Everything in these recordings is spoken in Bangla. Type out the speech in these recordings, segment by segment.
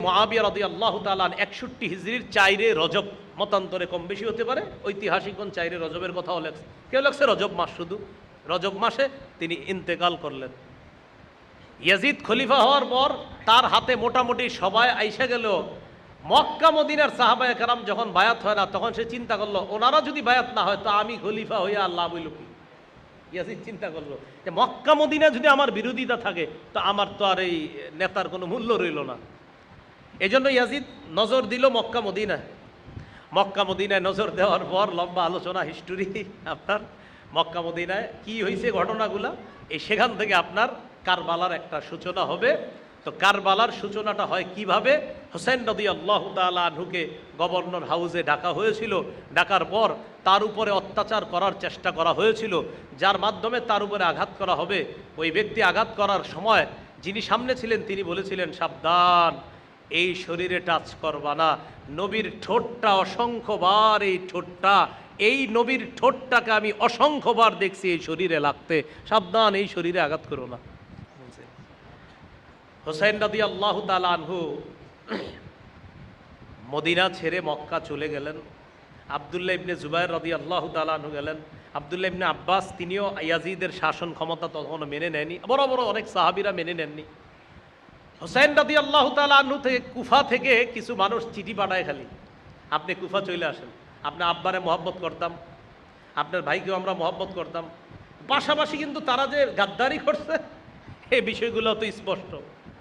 মুআবিয়া রাদিয়াল্লাহু তাআলা 61 হিজরির 4 রজব, মতান্তরে কম বেশি হতে পারে, ঐতিহাসিক কোন 4 রজবের কথাও লেখছে, কেউ লেখছে রজব মাস, শুধু রজব মাসে তিনি ইন্তেকাল করলেন। ইয়াজিদ খলিফা হওয়ার পর তার হাতে মোটামুটি সবাই আইসা গেল। মক্কা মদিনার সাহাবায়ে কেরাম যখন বায়াত হয় না, তখন সে চিন্তা করলো ওনারা যদি বায়াত না হয় তো আমি খলিফা হইয়া আল্লাহ বইল কি। ইয়াজিদ চিন্তা করলো যে মক্কা মদিনা যদি আমার বিরোধিতা থাকে তো আমার তো আর এই নেতার কোনো মূল্য রইল না। এজন্য ইয়াজিদ নজর দিল মক্কা মদিনায়। মক্কা মদিনায় নজর দেওয়ার পর লম্বা আলোচনা, হিস্টোরি আপনার মক্কা মদিনায় কি হয়েছে ঘটনাগুলা, এই সেখান থেকে আপনার কারবালার একটা সূচনা হবে। তো কারবালার সূচনাটা হয় কিভাবে? হোসেন রাদিয়াল্লাহু তাআলা আনহুকে গভর্নর হাউসে ডাকা হয়েছিল। ডাকার পর তার উপরে অত্যাচার করার চেষ্টা করা হয়েছিল, যার মাধ্যমে তার উপরে আঘাত করা হবে। ওই ব্যক্তি আঘাত করার সময় যিনি সামনে ছিলেন তিনি বলেছিলেন, সাবধান, এই শরীরে টাচ করবা না। নবীর ঠোঁটটা অসংখ্যবার, এই নবীর ঠোঁটটাকে আমি অসংখ্যবার দেখছি এই শরীরে লাগতে, সাবধান, এই শরীরে আঘাত করো না। হোসেন রাদিয়াল্লাহু তাআলা আনহু মদিনা ছেড়ে মক্কা চলে গেলেন। আব্দুল্লাহ ইবনে জুবায়ের রাদিয়াল্লাহু তাআলা আনহু গেলেন। আব্দুল্লাহ ইবনে আব্বাস তিনিও ইয়াজিদের শাসন ক্ষমতা তখনও মেনে নেননি, বড় বড় অনেক সাহাবীরা মেনে নেননি। হোসেন রাদিয়াল্লাহু তাআলা আনহু থেকে কুফা থেকে কিছু মানুষ চিঠি পাঠায়, খালি আপনি কুফা চলে আসেন, আপনার আব্বারে মহব্বত করতাম, আপনার ভাইকেও আমরা মহব্বত করতাম, পাশাপাশি কিন্তু তারা যে গাদ্দারি করছে এই বিষয়গুলো তো স্পষ্ট,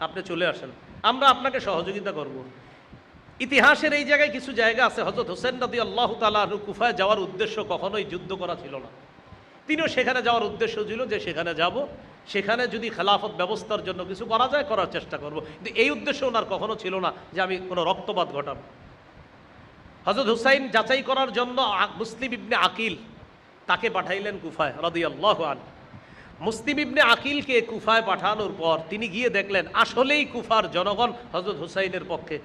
আপনি চলে আসেন, আমরা আপনাকে সহযোগিতা করব। ইতিহাসের এই জায়গায় কিছু জায়গা আছে, হযরত হোসেন রাদিয়াল্লাহু তাআলা আনহু কুফায় যাওয়ার উদ্দেশ্য কখনোই যুদ্ধ করা ছিল না। তিনিও সেখানে যাওয়ার উদ্দেশ্য ছিল যে সেখানে যাব, সেখানে যদি খেলাফত ব্যবস্থার জন্য কিছু করা যায় করার চেষ্টা করব, কিন্তু এই উদ্দেশ্য ওনার কখনো ছিল না যে আমি কোনো রক্তপাত ঘটাবো। হযরত হুসাইন যাচাই করার জন্য মুসলিম ইবনে আকিল তাকে পাঠাইলেন কুফায় রাদিয়াল্লাহু আনহু। মুসলিম ইবনে আকিলকে কুফায় পাঠানোর পর তিনি গিয়ে দেখলেন আসলেই কুফার জনগণ হযরত হুসাইনের পক্ষে।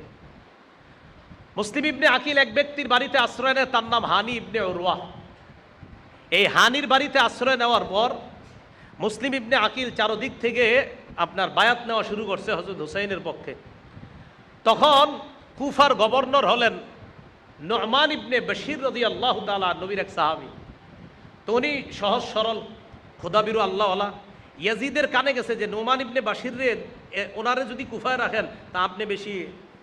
মুসলিম ইবনে আকিল এক ব্যক্তির বাড়িতে আশ্রয় নেয়, তার নাম হানি ইবনে উরওয়া। এই হানির বাড়িতে আশ্রয় নেওয়ার পর মুসলিম ইবনে আকিল চারদিক থেকে আপনার বায়াত নেওয়া শুরু করছে হযরত হুসাইনের পক্ষে। তখন কুফার গভর্নর হলেন নু'মান ইবনে বশির রাদিয়াল্লাহু তাআলা, নবীর এক সাহাবী। তো উনি সহজ সরল খোদাবিরু আল্লাহওয়ালা। ইয়াজিদের কানে গেছে যে নু'মান ইবনে বশির ওনারে যদি কুফায় রাখেন তা আপনি বেশি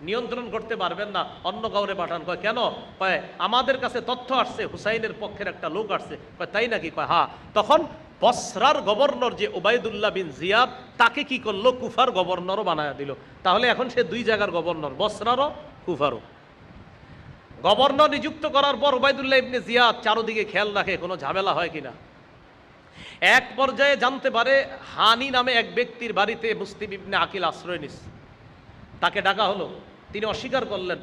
নিয়ন্ত্রণ করতে পারবেন না, অন্য কাউরে পাঠান। কয় কেন? কয় আমাদের কাছে তথ্য আসছে হুসাইনের পক্ষের একটা লোক আসছে। কয় তাই নাকি? কয় হ্যাঁ। তখন বসরার গভর্নর যে উবাইদুল্লাহ বিন জিয়াদ, তাকে কি করলো? কুফার গভর্নরও বানায়া দিল। তাহলে এখন সে দুই জায়গার গভর্নর, বসরারও কুফারও। গভর্নর নিযুক্ত করার পর উবাইদুল্লাহ ইবনে জিয়াদ চারদিকে খেয়াল রাখে কোনো ঝামেলা হয় কিনা। এক পর্যায়ে জানতে পারে হানি নামে এক ব্যক্তির বাড়িতে মুসলিম ইবনে আকিল আশ্রয় নিচ্ছে। তাকে ডাকা হলো, তিনি অস্বীকার করলেন,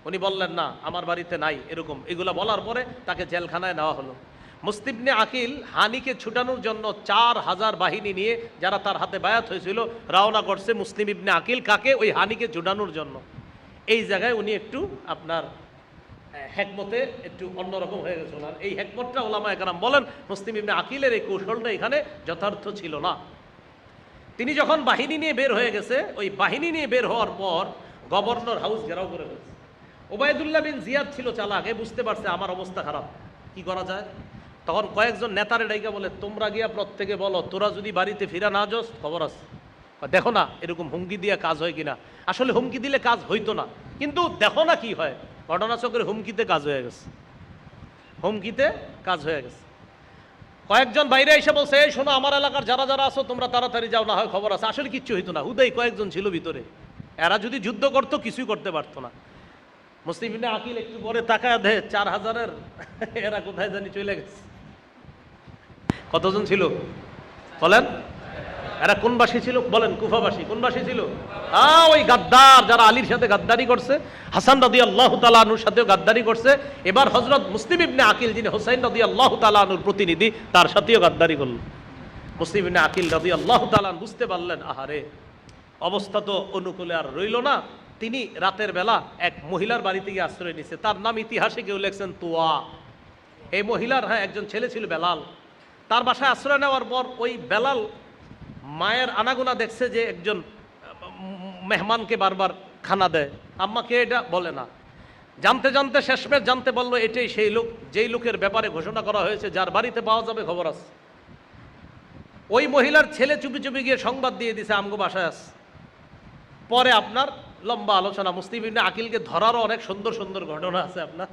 উনি বললেন না আমার বাড়িতে নাই, এরকম এগুলা বলার পরে তাকে জেলখানায় নেওয়া হলো। মুসলিম ইবনে আকিল হানিকে ছুটানোর জন্য 4000 বাহিনী নিয়ে, যারা তার হাতে বায়াত হয়েছিল, রওনা করছে মুসলিম ইবনে আকিল কাকে? ওই হানিকে ছুটানোর জন্য। এই জায়গায় উনি একটু আপনার হেকমতে একটু অন্যরকম হয়ে গেছে ওনার। এই হেকমতটা ওলামায়ে কেরাম বলেন মুসলিম ইবনে আকিলের এই কৌশলটা এখানে যথার্থ ছিল না। তিনি যখন বাহিনী নিয়ে বের হয়ে গেছে, ওই বাহিনী নিয়ে বের হওয়ার পর গভর্নর হাউস ঘেরাও করে ফেলছে। উবাইদুল্লাহ বিন জিয়াদ ছিল চালাক, বুঝতে পারছে আমার অবস্থা খারাপ, কি করা যায়। তখন কয়েকজন নেতারে ডাইকা বলে, তোমরা গিয়া প্রত্যেকে বলো তোরা যদি বাড়িতে ফিরা না যাস খবর আছে। দেখো না এরকম হুমকি দিয়ে কাজ হয় কিনা। আসলে হুমকি দিলে কাজ হইতো না, কিন্তু দেখো না কি হয়। ঘটনাচক্রের হুমকিতে কাজ হয়ে গেছে, হুমকিতে কাজ হয়ে গেছে। কয়েকজন বাইরে এসে বলছে, এই শোনো আমার এলাকার যারা যারা আছো তোমরা তাড়াতাড়ি যাও, না হয় খবর আছে। আসলে কিচ্ছু হইতো না, হুদাই কয়েকজন ছিল ভিতরে, এরা যদি যুদ্ধ করতো কিছুই করতে পারতো না। মুসলিম ইবনে আকিল একটু পরে তাকায় দেয় 4000-এর এরা কোথায় জানি চলে গেছে। কতজন ছিল বলেন? এরা কোন বাসী ছিল বলেন? কুফাবাসী। কোন বাসী ছিল? ওই গাদ্দার, যারা আলীর সাথে গাদ্দারি করছে, হাসান রাদিয়াল্লাহু তাআলা আনহুর সাথেও গাদ্দারি করছে। এবার হযরত মুসলিম ইবনে আকিল, যিনি হুসাইন রাদিয়াল্লাহু তাআলা আনহুর প্রতিনিধি, তার সাথেও গাদ্দারি করল। মুসলিম ইবনে আকিল রাদিয়াল্লাহু তাআলা বুঝতে পারলেন আহারে অবস্থা তো অনুকূলে আর রইল না। তিনি রাতের বেলা এক মহিলার বাড়িতে গিয়ে আশ্রয় নিছে। তার নাম ইতিহাসে কেউ লেখছেন তুয়া। এই মহিলার একজন ছেলে ছিল বেলাল। তার বাসায় আশ্রয় নেওয়ার পর ওই বেলাল মায়ের আনাগোনা দেখছে যে একজন মেহমানকে বারবার খানা দেয়, আম্মাকে এটা বলে না। জানতে জানতে শেষমেশ জানতে পারলো এটাই সেই লোক যেই লোকের ব্যাপারে ঘোষণা করা হয়েছে, যার বাড়িতে পাওয়া যাবে খবর আছে। ওই মহিলার ছেলে চুপি চুপি গিয়ে সংবাদ দিয়ে দিছে আমগো বাসায় আছে। পরে আপনার লম্বা আলোচনা, মুসলিম ইবনে আকিলকে ধরারও অনেক সুন্দর সুন্দর ঘটনা আছে আপনার,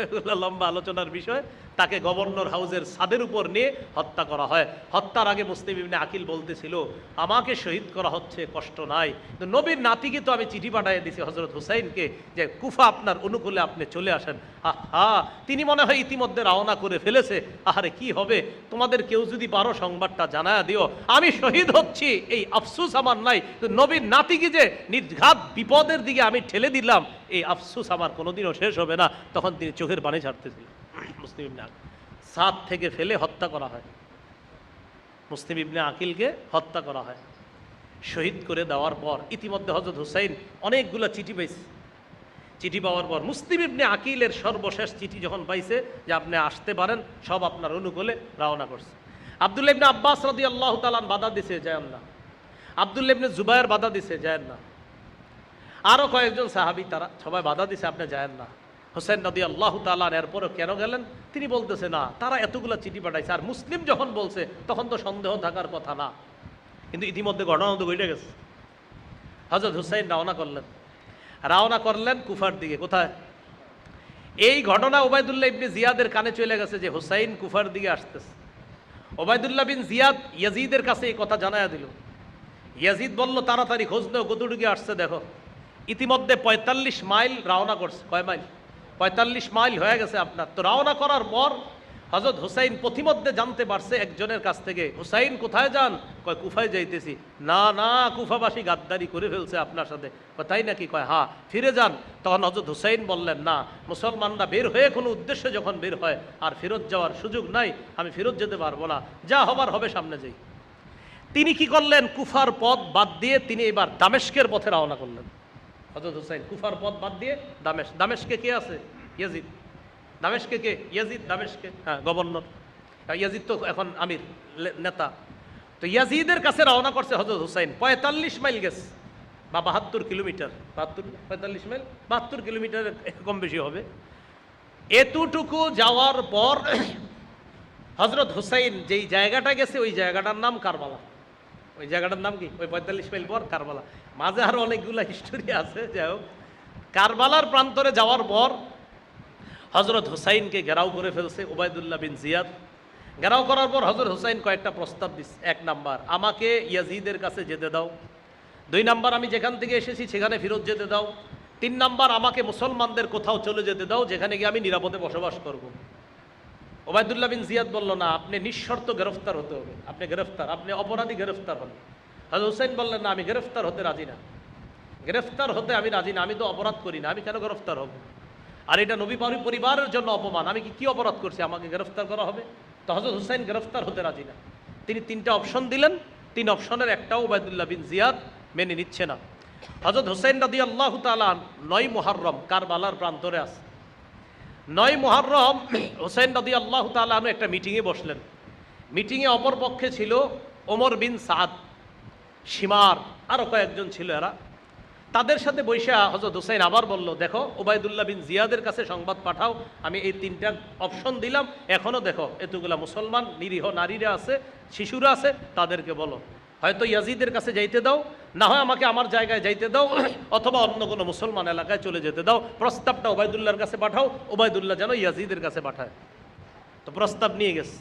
এগুলো লম্বা আলোচনার বিষয়। তাকে গভর্নর হাউসের ছাদের উপর নিয়ে হত্যা করা হয়। হত্যার আগে মুসলিম ইবনে আকিল বলতেছিল, আমাকে শহীদ করা হচ্ছে, কষ্ট নাই, কিন্তু নবীর নাতিকে তো আমি চিঠি পাঠিয়ে দিছি হজরত হুসাইনকে যে কুফা আপনার অনুকূলে আপনি চলে আসেন। আহা, তিনি মনে হয় ইতিমধ্যে রওনা করে ফেলেছে। আহারে কি হবে, তোমাদের কেউ যদি পারো সংবাদটা জানায়া দিও, আমি শহীদ হচ্ছি, এই আফসুস আমার নাই, নবীর নাতিকে যে নির্ঘাত বিপদের দিকে আমি ঠেলে দিলাম, এই আফসুস আমার কোনোদিনও শেষ হবে না। তখন তিনি চোখের পানি ছাড়তেছিলেন। মুসলিম ইবনে আকিল ছাদ থেকে ফেলে হত্যা করা হয়, মুসলিম ইবনে আকিলকে হত্যা করা হয়। শহীদ করে দেওয়ার পর ইতিমধ্যে হযরত হুসাইন অনেকগুলো চিঠি পাইছে। চিঠি পাওয়ার পর মুসলিম ইবনে আকিলের সর্বশেষ চিঠি যখন পাইছে যে আপনি আসতে পারেন, সব আপনার অনুকূলে রওনা করছে। আব্দুল্লাহ ইবনে আব্বাস রাদিয়াল্লাহু তাআলা বাধা দিছে, যায়েন না। আব্দুল্লাহ ইবনে জুবায়ের বাধা দিছে, যায়েন না। আরও কয়েকজন সাহাবী তারা সবাই বাধা দিছে, আপনি যায়েন না। হোসেন রাদিয়াল্লাহু তাআলা এরপরও কেন গেলেন? তিনি বলতেছে না, তারা এতগুলো চিঠি পাঠাইছে, আর মুসলিম যখন বলছে তখন তো সন্দেহ থাকার কথা না। কিন্তু ইতিমধ্যে ঘটনা তো ঘটে গেছে। হযরত হুসাইন রওনা করলেন কুফার দিকে। কোথায়? এই ঘটনা ওবায়দুল্লাহ ইবনে জিয়াদের কানে চলে গেছে যে হুসাইন কুফার দিকে আসতেছে। ওবায়দুল্লাহ বিন জিয়াদ ইয়াজিদের কাছে এই কথা জানায়া দিল। ইয়াজিদ বলল, তাড়াতাড়ি খোঁজ নেও কতটুকু আসছে দেখো। ইতিমধ্যে ৪৫ মাইল রওনা করছে। কয় মাইল? ৪৫ মাইল হয়ে গেছে আপনার। তো রওনা করার পর হযরত হুসাইন প্রতিমধ্যে জানতে পারছে একজনের কাছ থেকে, হুসাইন কোথায় যান? কয় কুফায় যাইতেছি। না না, কুফাবাসী গাদ্দারি করে ফেলছে আপনার সাথে। তাই নাকি? কয় হ্যাঁ, ফিরে যান। তখন হযরত হুসাইন বললেন, না, মুসলমানরা বের হয়ে কোনো উদ্দেশ্যে যখন বের হয় আর ফেরত যাওয়ার সুযোগ নাই, আমি ফেরত যেতে পারবো না, যা হবার হবে সামনে যাই। তিনি কি করলেন? কুফার পথ বাদ দিয়ে তিনি এবার দামেস্কের পথে রওনা করলেন। হযরত হুসাইন কুফার পথ বাদ দিয়ে দামেস্কে কে আছে? ইয়াজিদ। দামেস্কে কে? ইয়াজিদ। দামেস্কে, হ্যাঁ, গভর্নর। ইয়াজিদ তো এখন আমির, নেতা। তো ইয়াজিদের কাছে রওনা করছে হযরত হুসাইন। ৪৫ মাইল গেছে, বা ৭২ কিলোমিটার। ৪৫ মাইল, ৭২ কিলোমিটার কম বেশি হবে। এতটুকু যাওয়ার পর হযরত হুসাইন যেই জায়গাটা গেছে ওই জায়গাটার নাম কারবালা। ওই জায়গাটার নাম কি? ওই ৪৫ মাইল পর কারবালা। মাঝে আরো অনেকগুলো হিস্টোরি আছে। যাই হোক, কারবালার প্রান্তরে যাওয়ার পর হযরত হুসাইনকে ঘেরাও করে ফেলছে ওবায়দুল্লাহ বিন জিয়াদ। ঘেরাও করার পর হযরত হুসাইন কয়েকটা প্রস্তাব দিচ্ছে। ১ নাম্বার, আমাকে ইয়াজিদের কাছে যেতে দাও। ২ নাম্বার, আমি যেখান থেকে এসেছি সেখানে ফেরত যেতে দাও। ৩ নাম্বার, আমাকে মুসলমানদের কোথাও চলে যেতে দাও যেখানে গিয়ে আমি নিরাপদে বসবাস করব। ওবায়দুল্লাহ বিন জিয়াদ বলল, না, আপনি নিঃশর্ত গ্রেফতার হতে হবে। আপনি গ্রেফতার, আপনি অপরাধী, গ্রেফতার হন। হযরত হুসাইন বললেন, না, আমি গ্রেফতার হতে রাজি না। গ্রেফতার হতে আমি রাজি না, আমি তো অপরাধ করি না, আমি কেন গ্রেফতার হব? আর এটা নবী পরিবারের জন্য অপমান। আমি কি অপরাধ করছি আমাকে গ্রেফতার করা হবে? তো হযরত হুসাইন গ্রেফতার হতে রাজি না। তিনি ৩টা অপশন দিলেন। ৩ অপশনের একটাও ওবায়দুল্লাহ বিন জিয়াদ মেনে নিচ্ছে না। হযরত হুসাইন রাদিয়াল্লাহু তাআলা ৯ মুহররম কারবালার প্রান্তরে আছে। ৯ মুহররম হুসাইন রাদিয়াল্লাহু তাআলা একটা মিটিংয়ে বসলেন। মিটিংয়ে অপর পক্ষে ছিল ওমর বিন সাদ, শিমার, আরও কয়েকজন ছিল। এরা তাদের সাথে বৈশা হযরত হুসাইন আবার বলল, দেখো, ওবায়দুল্লাহ বিন জিয়াদের কাছে সংবাদ পাঠাও, আমি এই ৩টা অপশন দিলাম, এখনও দেখো এতগুলা মুসলমান নিরীহ নারীরা আছে, শিশুরা আছে, তাদেরকে বলো হয়তো ইয়াজিদের কাছে যাইতে দাও, না হয় আমাকে আমার জায়গায় যাইতে দাও, অথবা অন্য কোনো মুসলমান এলাকায় চলে যেতে দাও। প্রস্তাবটা ওবায়দুল্লাহর কাছে পাঠাও, ওবায়দুল্লাহ যেন ইয়াজিদের কাছে পাঠায়। তো প্রস্তাব নিয়ে গেছে।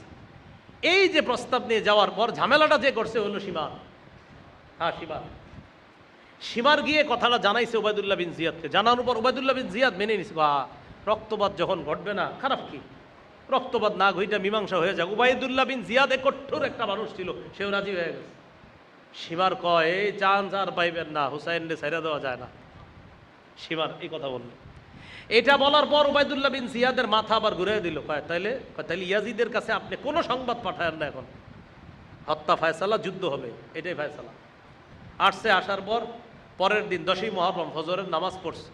এই যে প্রস্তাব নিয়ে যাওয়ার পর ঝামেলাটা যে করছে হলো শিমার। হ্যাঁ, শিমার গিয়ে কথাটা জানাইছে ওবায়দুল্লাহ বিন জিয়াদকে। জানানোর পর ওবায়দুল্লাহ বিন জিয়াদ মেনে নিছে, রক্তপাত যখন ঘটবে না, খারাপ কি, রক্তপাত না ঘইটা মীমাংসা হয়ে যাক। ওবায়দুল্লাহ বিন জিয়াদ কঠোর একটা মানুষ ছিল, সেও রাজি হয়ে গেছে। শিমার কয়, এই চান্স আর পাইবেন না, হুসাইনকে ছেড়ে দেওয়া যায় না। শিমার এই কথা বলল। এটা বলার পর ওবায়দুল্লাহ বিন জিয়াদের মাথা আবার ঘুরে দিল। তাইলে ইয়াজিদের কাছে আপনি কোনো সংবাদ পাঠায়েন না, এখন হত্যা ফায়সালা, যুদ্ধ হবে, এটাই ফায়সালা। আসছে, আসার পর পরের দিন ১০ই মুহররম ফজরের নামাজ পড়ছে।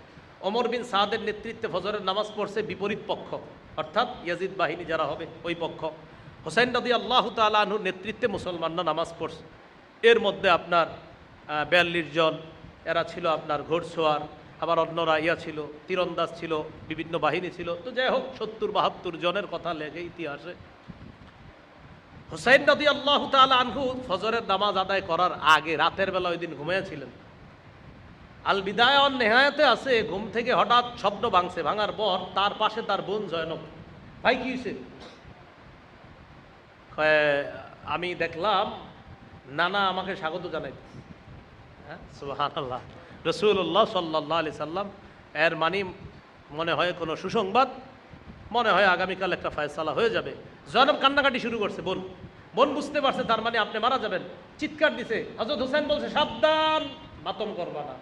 ওমর বিন সাদের নেতৃত্বে ফজরের নামাজ পড়ছে বিপরীত পক্ষ, অর্থাৎ ইয়াজিদ বাহিনী যারা হবে ওই পক্ষ। হুসাইন রাদিয়াল্লাহু তাআলা আনহুর নেতৃত্বে মুসলমানরা নামাজ পড়ছে। এর মধ্যে আপনার ৪২ জন, এরা ছিল আপনার ঘোড়সওয়ার, আবার অন্যরা ছিল, তীরন্দাজ ছিল, বিভিন্ন বাহিনী ছিল। তো যাই হোক ৭০-৭২ জনের কথা লেগে ইতিহাসে। হুসাইন রাদিয়াল্লাহু তাআলা আনহু ফজরের নামাজ আদায় করার আগে রাতের বেলা ওই দিন ঘুমিয়েছিলেন। আল বিদায়া ওয়ান নেহায়াতে আছে, ঘুম থেকে হঠাৎ শব্দ ভাঙছে, ভাঙার পর তার পাশে তার বোন জয়নব। ভাই কি হয়েছে? আমি দেখলাম নানা আমাকে স্বাগত জানাইতেছে। হ্যাঁ, সুবহানাল্লাহ। রাসূলুল্লাহ সাল্লাল্লাহু আলাইহি সাল্লাম, এর মানে মনে হয় কোনো সুসংবাদ, মনে হয় আগামীকাল একটা ফয়সালা হয়ে যাবে। জয়নব কান্নাকাটি শুরু করছে। বোন বোন বুঝতে পারছে তার মানে আপনি মারা যাবেন, চিৎকার দিছে। হযরত হুসাইন বলছে, সাবধান, মাতম করবা না।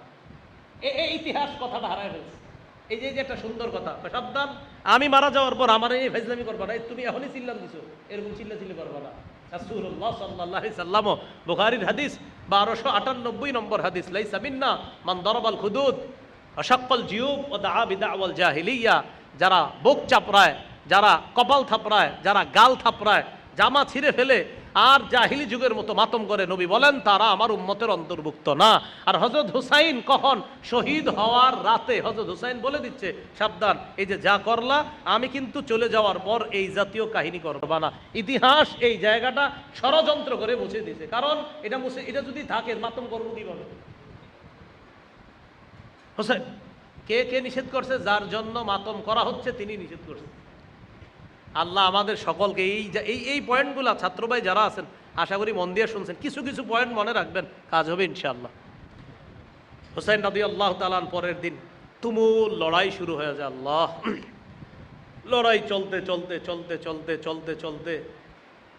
এই ইতিহাস কথাটা হারায় ফেলছে। এই যে একটা সুন্দর কথা, সাবধান, আমি মারা যাওয়ার পর আমার এই ফাইজলামি করবা না, তুমি এখনই চিল্লান দিছো, এরকম চিল্লাচিল্লি করবা না। রাসূলুল্লাহ সাল্লাল্লাহু আলাইহি সাল্লাম, বুখারীর হাদিস 1298 নম্বর হাদিস, লাইসা মিন্না মান দারাবাল খুদুদ ওয়া শাক্কাল জিয়ুব ওয়া দাআ বিদাওয়াল জাহিলিয়া। যারা বুক চাপড়ায়, যারা কপাল থাপড়ায়, যারা গাল থাপড়ায়, জামা ছিঁড়ে ফেলে আর জাহিলি যুগের মতো মাতম করে, নবী বলেন তারা আমার উম্মতের অন্তর্ভুক্ত না। আর হযরত হুসাইন কখন? শহীদ হওয়ার রাতে হযরত হুসাইন বলে দিচ্ছে, সাবধান, এই যে যা করলা, আমি কিন্তু চলে যাওয়ার পর এই জাতীয় কাহিনী করবা না। ইতিহাস এই জায়গাটা ষড়যন্ত্র করে মুছে দিয়েছে, কারণ এটা যদি থাকে মাতম করবো কিভাবে? হুসাইন কে কে নিষেধ করছে? যার জন্য মাতম করা হচ্ছে তিনি নিষেধ করছে। আল্লাহ আমাদের সকলকে এই পয়েন্টগুলো, ছাত্র ভাই যারা আছেন আশা করি মন দিয়ে শুনছেন, কিছু কিছু পয়েন্ট মনে রাখবেন, কাজ হবে ইনশাআল্লাহ। হুসাইন রাদিয়াল্লাহু তাআলা পরের দিন তুমুল লড়াই শুরু হয়ে যায়। আল্লাহ, লড়াই চলতে চলতে চলতে চলতে চলতে চলতে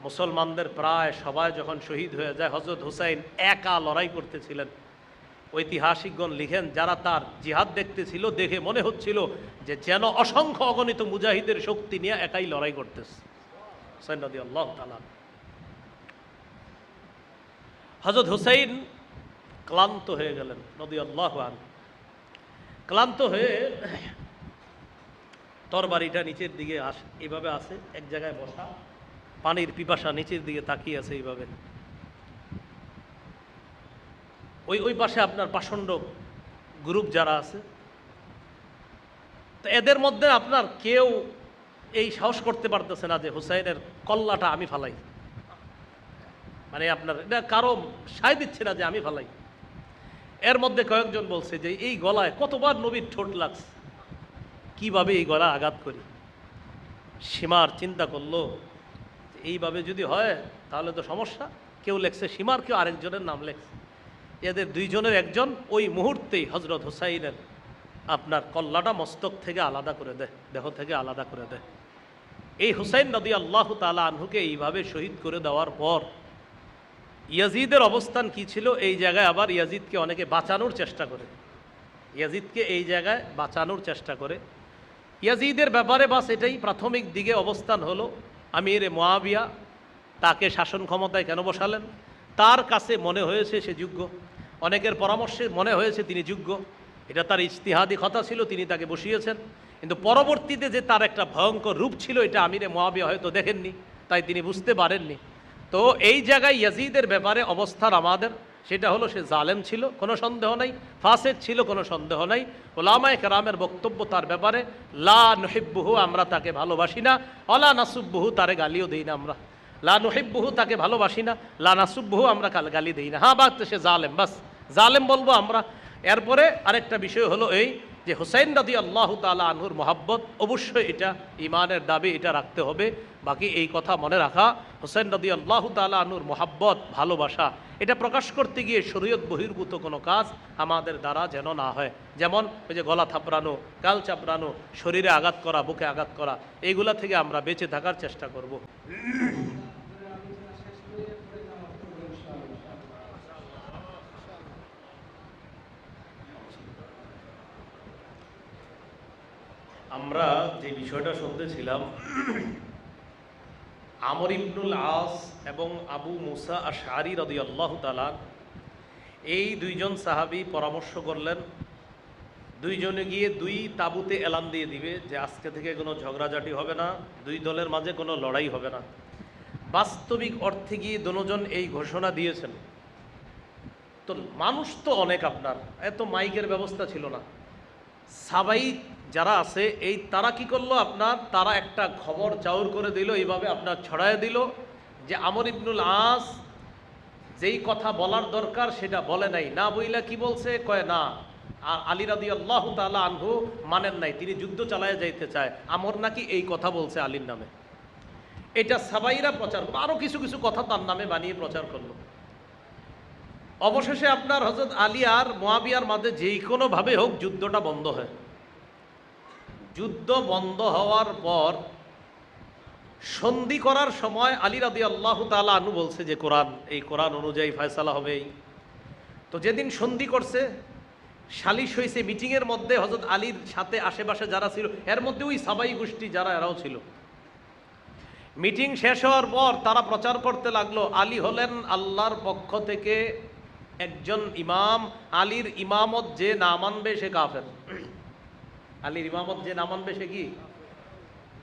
মুসলমানদের প্রায় সবাই যখন শহীদ হয়ে যায়, হযরত হুসাইন একা লড়াই করতেছিলেন। ঐতিহাসিকগণ লিখেন, যারা তার জিহাদ দেখতেছিল দেখে মনে হচ্ছিল যে যেন অসংখ্য অগণিত মুজাহিদের শক্তি নিয়ে একাই লড়াই করতেছে। হুসাইন রাদিয়াল্লাহু তাআলা, হযরত হুসাইন ক্লান্ত হয়ে গেলেন রাদিয়াল্লাহু আনহু। ক্লান্ত হয়ে তরবারিটা নিচের দিকে এইভাবে আছে, এক জায়গায় বসা, পানির পিপাসা, নিচের দিকে তাকিয়ে আছে এইভাবে। ওই পাশে আপনার পাষণ্ড গ্রুপ যারা আছে, তো এদের মধ্যে আপনার কেউ এই সাহস করতে পারতেছে না যে হুসাইনের কল্লাটা আমি ফালাই, মানে আপনার এটা কারো সায় দিচ্ছে না যে আমি ফালাই। এর মধ্যে কয়েকজন বলছে যে এই গলায় কতবার নবীর ঠোঁট লাগছে, কিভাবে এই গলা আঘাত করি। সীমার চিন্তা করলো এইভাবে যদি হয় তাহলে তো সমস্যা। কেউ লেখছে সীমার, কেউ আরেকজনের নাম লেখছে। এদের দুইজনের একজন ওই মুহূর্তেই হযরত হুসাইনের আপনার কল্লাটা মস্তক থেকে আলাদা করে দেয়, দেহ থেকে আলাদা করে দেয়। এই হুসাইন রাদিয়াল্লাহু তাআলা আনহুকে এইভাবে শহীদ করে দেওয়ার পর ইয়াজিদের অবস্থান কি ছিল? এই জায়গায় আবার ইয়াজিদকে অনেকে বাঁচানোর চেষ্টা করে, ইয়াজিদকে এই জায়গায় বাঁচানোর চেষ্টা করে। ইয়াজিদের ব্যাপারে বাস এটাই প্রাথমিক দিকে অবস্থান হলো, আমির মুআবিয়া তাকে শাসন ক্ষমতায় কেন বসালেন? তার কাছে মনে হয়েছে সে যোগ্য, অনেকের পরামর্শে মনে হয়েছে তিনি যোগ্য, এটা তার ইজতিহাদি কথা ছিল, তিনি তাকে বসিয়েছেন। কিন্তু পরবর্তীতে যে তার একটা ভয়ঙ্কর রূপ ছিল, এটা আমিরে মুআবিয়া হয়তো দেখেননি, তাই তিনি বুঝতে পারেননি। তো এই জায়গায় ইয়াজিদের ব্যাপারে অবস্থান আমাদের, সেটা হলো সে জালেম ছিল, কোনো সন্দেহ নাই, ফাসিক ছিল, কোনো সন্দেহ নাই। উলামায়ে কেরামের বক্তব্য তার ব্যাপারে, লা নুহিব্বুহু, আমরা তাকে ভালোবাসি না, ওয়ালা নাসুব্বুহু, তারে গালিও দিই না আমরা। লা নুহিব্বুহু, তাকে ভালোবাসি না, লা নাসুব্বুহু, আমরা গালি দিই না। হ্যাঁ, বাস সে জালেম, বাস জালেম বলবো আমরা। এরপরে আরেকটা বিষয় হলো এই যে হুসাইন রাদিয়াল্লাহু তাআলা আনহুর মহাব্বত, অবশ্যই এটা ইমানের দাবি, এটা রাখতে হবে। বাকি এই কথা মনে রাখা, হুসাইন রাদিয়াল্লাহু তাআলা আনহুর মহাব্বত, ভালোবাসা, এটা প্রকাশ করতে গিয়ে শরীয়ত বহির্ভূত কোনো কাজ আমাদের দ্বারা যেন না হয়। যেমন ওই যে গলা থাপড়ানো, গাল চাপড়ানো, শরীরে আঘাত করা, বুকে আঘাত করা, এইগুলা থেকে আমরা বেঁচে থাকার চেষ্টা করব। আমরা যে বিষয়টা শুনতেছিলাম, আমর ইবনুল আস এবং আবু মুসা আশআরী রাদিয়াল্লাহু তাআলা, এই দুইজন সাহাবী পরামর্শ করলেন, দুইজনে গিয়ে দুই তাঁবুতে এলান দিয়ে দিবে যে আজকে থেকে কোনো ঝগড়াঝাটি হবে না, দুই দলের মাঝে কোনো লড়াই হবে না। বাস্তবিক অর্থে গিয়ে দুজন এই ঘোষণা দিয়েছেন। তো মানুষ তো অনেক, আপনার এত মাইকের ব্যবস্থা ছিল না, সাবাই যারা আছে এই তারা কি করলো, আপনার তারা একটা খবর চাউর করে দিল, এইভাবে আপনার ছড়ায় দিল যে আমর ইবনুল আস যেই কথা বলার দরকার সেটা বলে নাই। না বইলা কি বলছে, কয় না আর আলী রাদিয়াল্লাহু তাআলা আনহু মানেন নাই, তিনি যুদ্ধ চালায় যাইতে চায়, আমর নাকি এই কথা বলছে আলীর নামে। এটা সাবাইরা প্রচার করলো, আরো কিছু কিছু কথা তার নামে বানিয়ে প্রচার করলো। অবশেষে আপনার হযরত আলী আর মুয়াবিয়ার মাঝে যেই কোনো ভাবে হোক যুদ্ধটা বন্ধ হয়। যুদ্ধ বন্ধ হওয়ার পর সন্ধি করার সময় আলী রাদিয়াল্লাহু তাআলা আনহু বলছে যে কোরআন, এই কোরআন অনুযায়ী ফয়সালা হবেই। তো যেদিন সন্ধি করছে, সালিশ হয়েছে, মিটিংয়ের মধ্যে হযরত আলীর সাথে আশেপাশে যারা ছিল, এর মধ্যে ওই সাবাই গোষ্ঠী যারা, এরাও ছিল। মিটিং শেষ হওয়ার পর তারা প্রচার করতে লাগলো আলী হলেন আল্লাহর পক্ষ থেকে একজন ইমাম, আলীর ইমামত যে না মানবে সে কাফের। আলীর ইমামত যে না মানবে সে কি?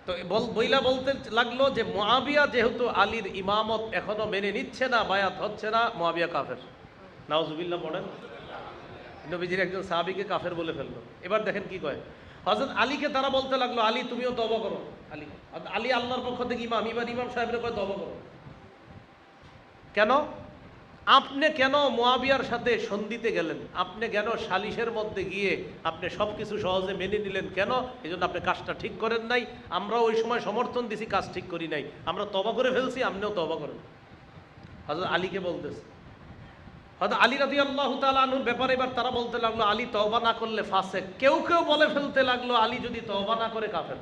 তো বইলা বলতে লাগলো যে মুআবিয়া যেহেতু আলীর ইমামত এখনো মেনে নিচ্ছে না, বায়াত হচ্ছে না, মুআবিয়া কাফের। নাউজুবিল্লাহ পড়েন। নবীজির একজন সাহাবীকে কাফের বলে ফেললো। এবার দেখেন কি কয়, হযরত আলীকে তারা বলতে লাগলো আলী তুমিও তওবা করো। আলী আলী আল্লাহর পক্ষ থেকে ইমাম, এবার ইমাম সাহেবের কয় তওবা করো। কেন? আপনি কেন মুআবিয়ার সাথে সন্ধিতে গেলেন? আপনি কেন সালিশের মধ্যে গিয়ে আপনি সব কিছু সহজে মেনে নিলেন কেন? এই জন্য আপনি কাজটা ঠিক করেন নাই। আমরা ওই সময় সমর্থন দিছি, কাজ ঠিক করি নাই, আমরা তওবা করে ফেলছি, আপনিও তওবা করেন। হযরত আলীকে বলতেছে। হযরত আলী রাদিয়াল্লাহু তাআলা আনহুর ব্যাপারে এবার তারা বলতে লাগলো আলী তওবা না করলে ফাসেক। কেউ কেউ বলে ফেলতে লাগলো আলী যদি তওবা না করে কাফের।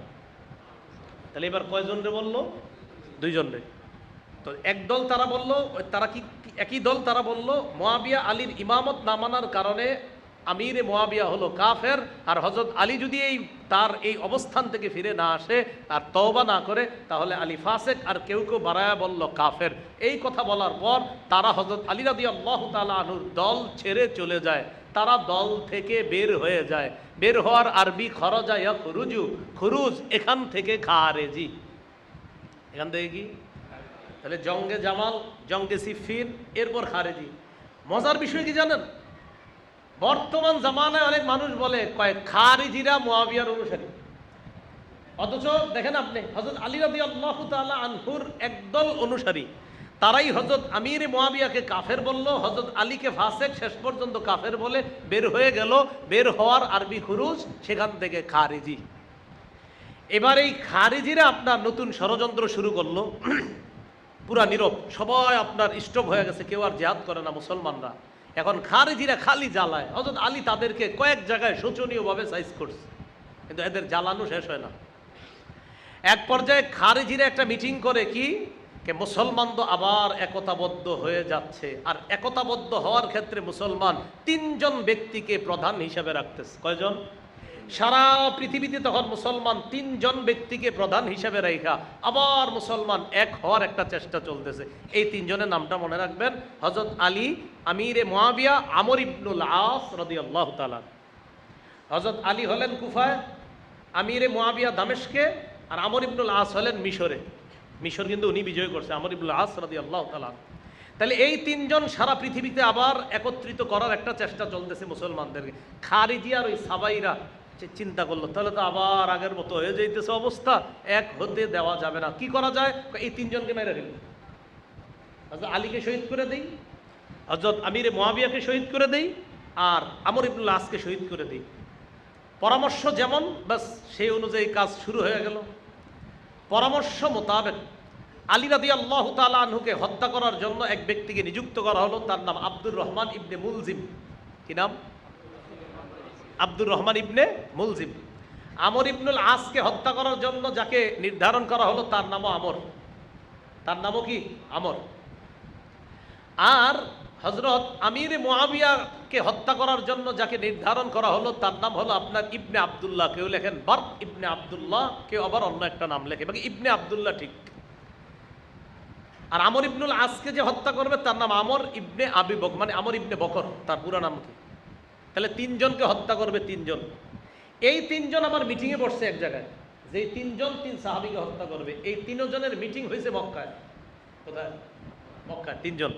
তাহলে এবার কয়জন রে বললো? দুইজন রে। তো একদল তারা বলল, তারা কি একই দল, তারা বলল মুআবিয়া আলীর ইমামত না মানার কারণে আমিরে মুআবিয়া হলো কাফের, আর হযরত আলী যদি তার এই অবস্থান থেকে ফিরে না আসে আর তওবা না করে তাহলে আলী ফাসেক। আর কেউ কেউ বাড়ায়া বলল কাফের। এই কথা বলার পর তারা হযরত আলী রাদিয়াল্লাহু তাআলা আনহুর দল ছেড়ে চলে যায়, তারা দল থেকে বের হয়ে যায়। বের হওয়ার আরবি খরজা ইয়াখরুজু, খুরুজ, এখান থেকে খারেজি। এখান থেকে কি? তাহলে জঙ্গে জামাল, জঙ্গে সিফিন, এরপর খারেজি। মজার বিষয় কি জানেন? বর্তমান জামানায় অনেক মানুষ বলে কয় খারিজিরা মুআবিয়ার অনুসারী, অথচ দেখেন আপনি হযরত আলী রাদিয়াল্লাহু তাআলা আনহুর একদল অনুসারী, তারাই হযরত আমির মুআবিয়াকে কাফের বলল, হযরত আলীকে ফাসেক, শেষ পর্যন্ত কাফের বলে বের হয়ে গেল। বের হওয়ার আরবি খুরুজ, সেখান থেকে খারিজি। এবার এই খারিজিরা আপনার নতুন ষড়যন্ত্র শুরু করলো। পুরা নীরব, সবাই আপনার স্টপ হয়ে গেছে, কেউ আর জিহাদ করে না মুসলমানরা। এখন খারিজিরা খালি জ্বালায়। হযরত আলী তাদেরকে কয়েক জায়গায় শোচনীয়ভাবে সাইজ করছে, কিন্তু এদের জ্বালানো শেষ হয় না। এক পর্যায়ে খারিজিরা একটা মিটিং করে কি মুসলমান তো আবার একতাবদ্ধ হয়ে যাচ্ছে, আর একতাবদ্ধ হওয়ার ক্ষেত্রে মুসলমান তিনজন ব্যক্তিকে প্রধান হিসাবে রাখতেছে। কয়জন? সারা পৃথিবীতে তখন মুসলমান তিনজন ব্যক্তিকে প্রধান হিসাবে রাখা আবার মুসলমান এক হওয়ার একটা চেষ্টা চলতেছে। এই তিনজনের নামটা মনে রাখবেন, হযরত আলী, আমিরে মুআবিয়া, আমর ইবনুল আস রাদিয়াল্লাহু তাআলা। হযরত আলী হলেন কুফায়, আমিরে মুআবিয়া দামেশকে, আর আমর ইবনুল আস হলেন মিশরে। মিশর কিন্তু উনি বিজয় করছে, আমর ইবনুল আস রাদিয়াল্লাহু তাআলা। তাহলে এই তিনজন সারা পৃথিবীতে আবার একত্রিত করার একটা চেষ্টা চলতেছে মুসলমানদেরকে। খারিজি আর ওই সাবাইরা চিন্তা করলো তাহলে তো আবার আগের মতো হয়ে যাইতেছে অবস্থা, এক হতে দেওয়া যাবে না। কি করা যায়? এই তিনজনকে মেরে ফেলি, হযরত আলীকে শহীদ করে দেই, হযরত আমিরে মুআবিয়াকে শহীদ করে দেই, আর আমর ইবনুল আসকে শহীদ করে দেই। পরামর্শ যেমন, বাস সেই অনুযায়ী কাজ শুরু হয়ে গেল। পরামর্শ মোতাবেক আলী রাদিয়াল্লাহু তাআলা আনহুকে হত্যা করার জন্য এক ব্যক্তিকে নিযুক্ত করা হলো, তার নাম আব্দুর রহমান ইবনে মুলজিম। কি নাম? আব্দুর রহমান ইবনে মুলজিম। আমর ইবনুল আসকে হত্যা করার জন্য যাকে নির্ধারণ করা হলো তার নামও আমর। তার নামও কি? আমর। আর হযরত আমির মুআবিয়াকে হত্যা করার জন্য যাকে নির্ধারণ করা হলো তার নাম হলো আপনার ইবনে আব্দুল্লাহ। কেউ লেখেন বারক ইবনে আব্দুল্লাহ, কেউ আবার অন্য একটা নাম লেখে, বাকি ইবনে আব্দুল্লাহ ঠিক। আর আমর ইবনুল আসকে যে হত্যা করবে তার নাম আমর ইবনে আবি বকর, মানে আমর ইবনে বকর, তার পুরো নাম কি? তাহলে তিনজনকে হত্যা করবে তিনজন। এই তিনজন আবার মিটিংয়ে বসছে এক জায়গায়, যে তিনজন তিন সাহাবীকে হত্যা করবে। এই তিনজনের মিটিং হয়েছে মক্কায়। কোথায়? মক্কায়। তিনজন,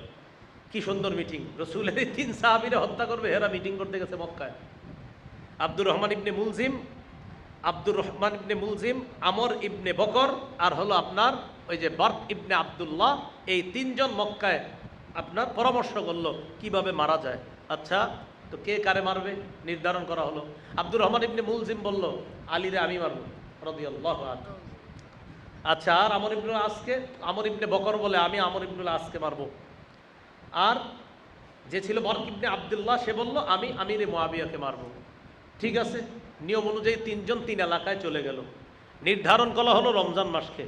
কি সুন্দর মিটিং! রাসূলের তিন সাহাবীরা হত্যা করবে, এরা মিটিং করতে গেছে মক্কায়। আব্দুর রহমান ইবনে মুলজিম, আব্দুর রহমান ইবনে মুলজিম, আমর ইবনে বকর, আর হলো আপনার ওই যে বার্ক ইবনে আব্দুল্লাহ, এই তিনজন মক্কায় আপনার পরামর্শ করলো কিভাবে মারা যায়। আচ্ছা, তো কে কারে মারবে নির্ধারণ করা হলো। আব্দুর রহমান ইবনে মুলজিম বলল, আলীরে আমি মারবো রাদিয়াল্লাহু আনহু। আচ্ছা, আর আমর ইবনে বকর বলে, আমি আমর ইবনুল আসকে মারবো। আর যে ছিল বার্ক ইবনে আব্দুল্লাহ, সে বলল, আমি আমিরে মুআবিয়াকে মারবো। ঠিক আছে, নিয়ম অনুযায়ী তিনজন তিন এলাকায় চলে গেল। নির্ধারণ করা হলো রমজান মাসকে,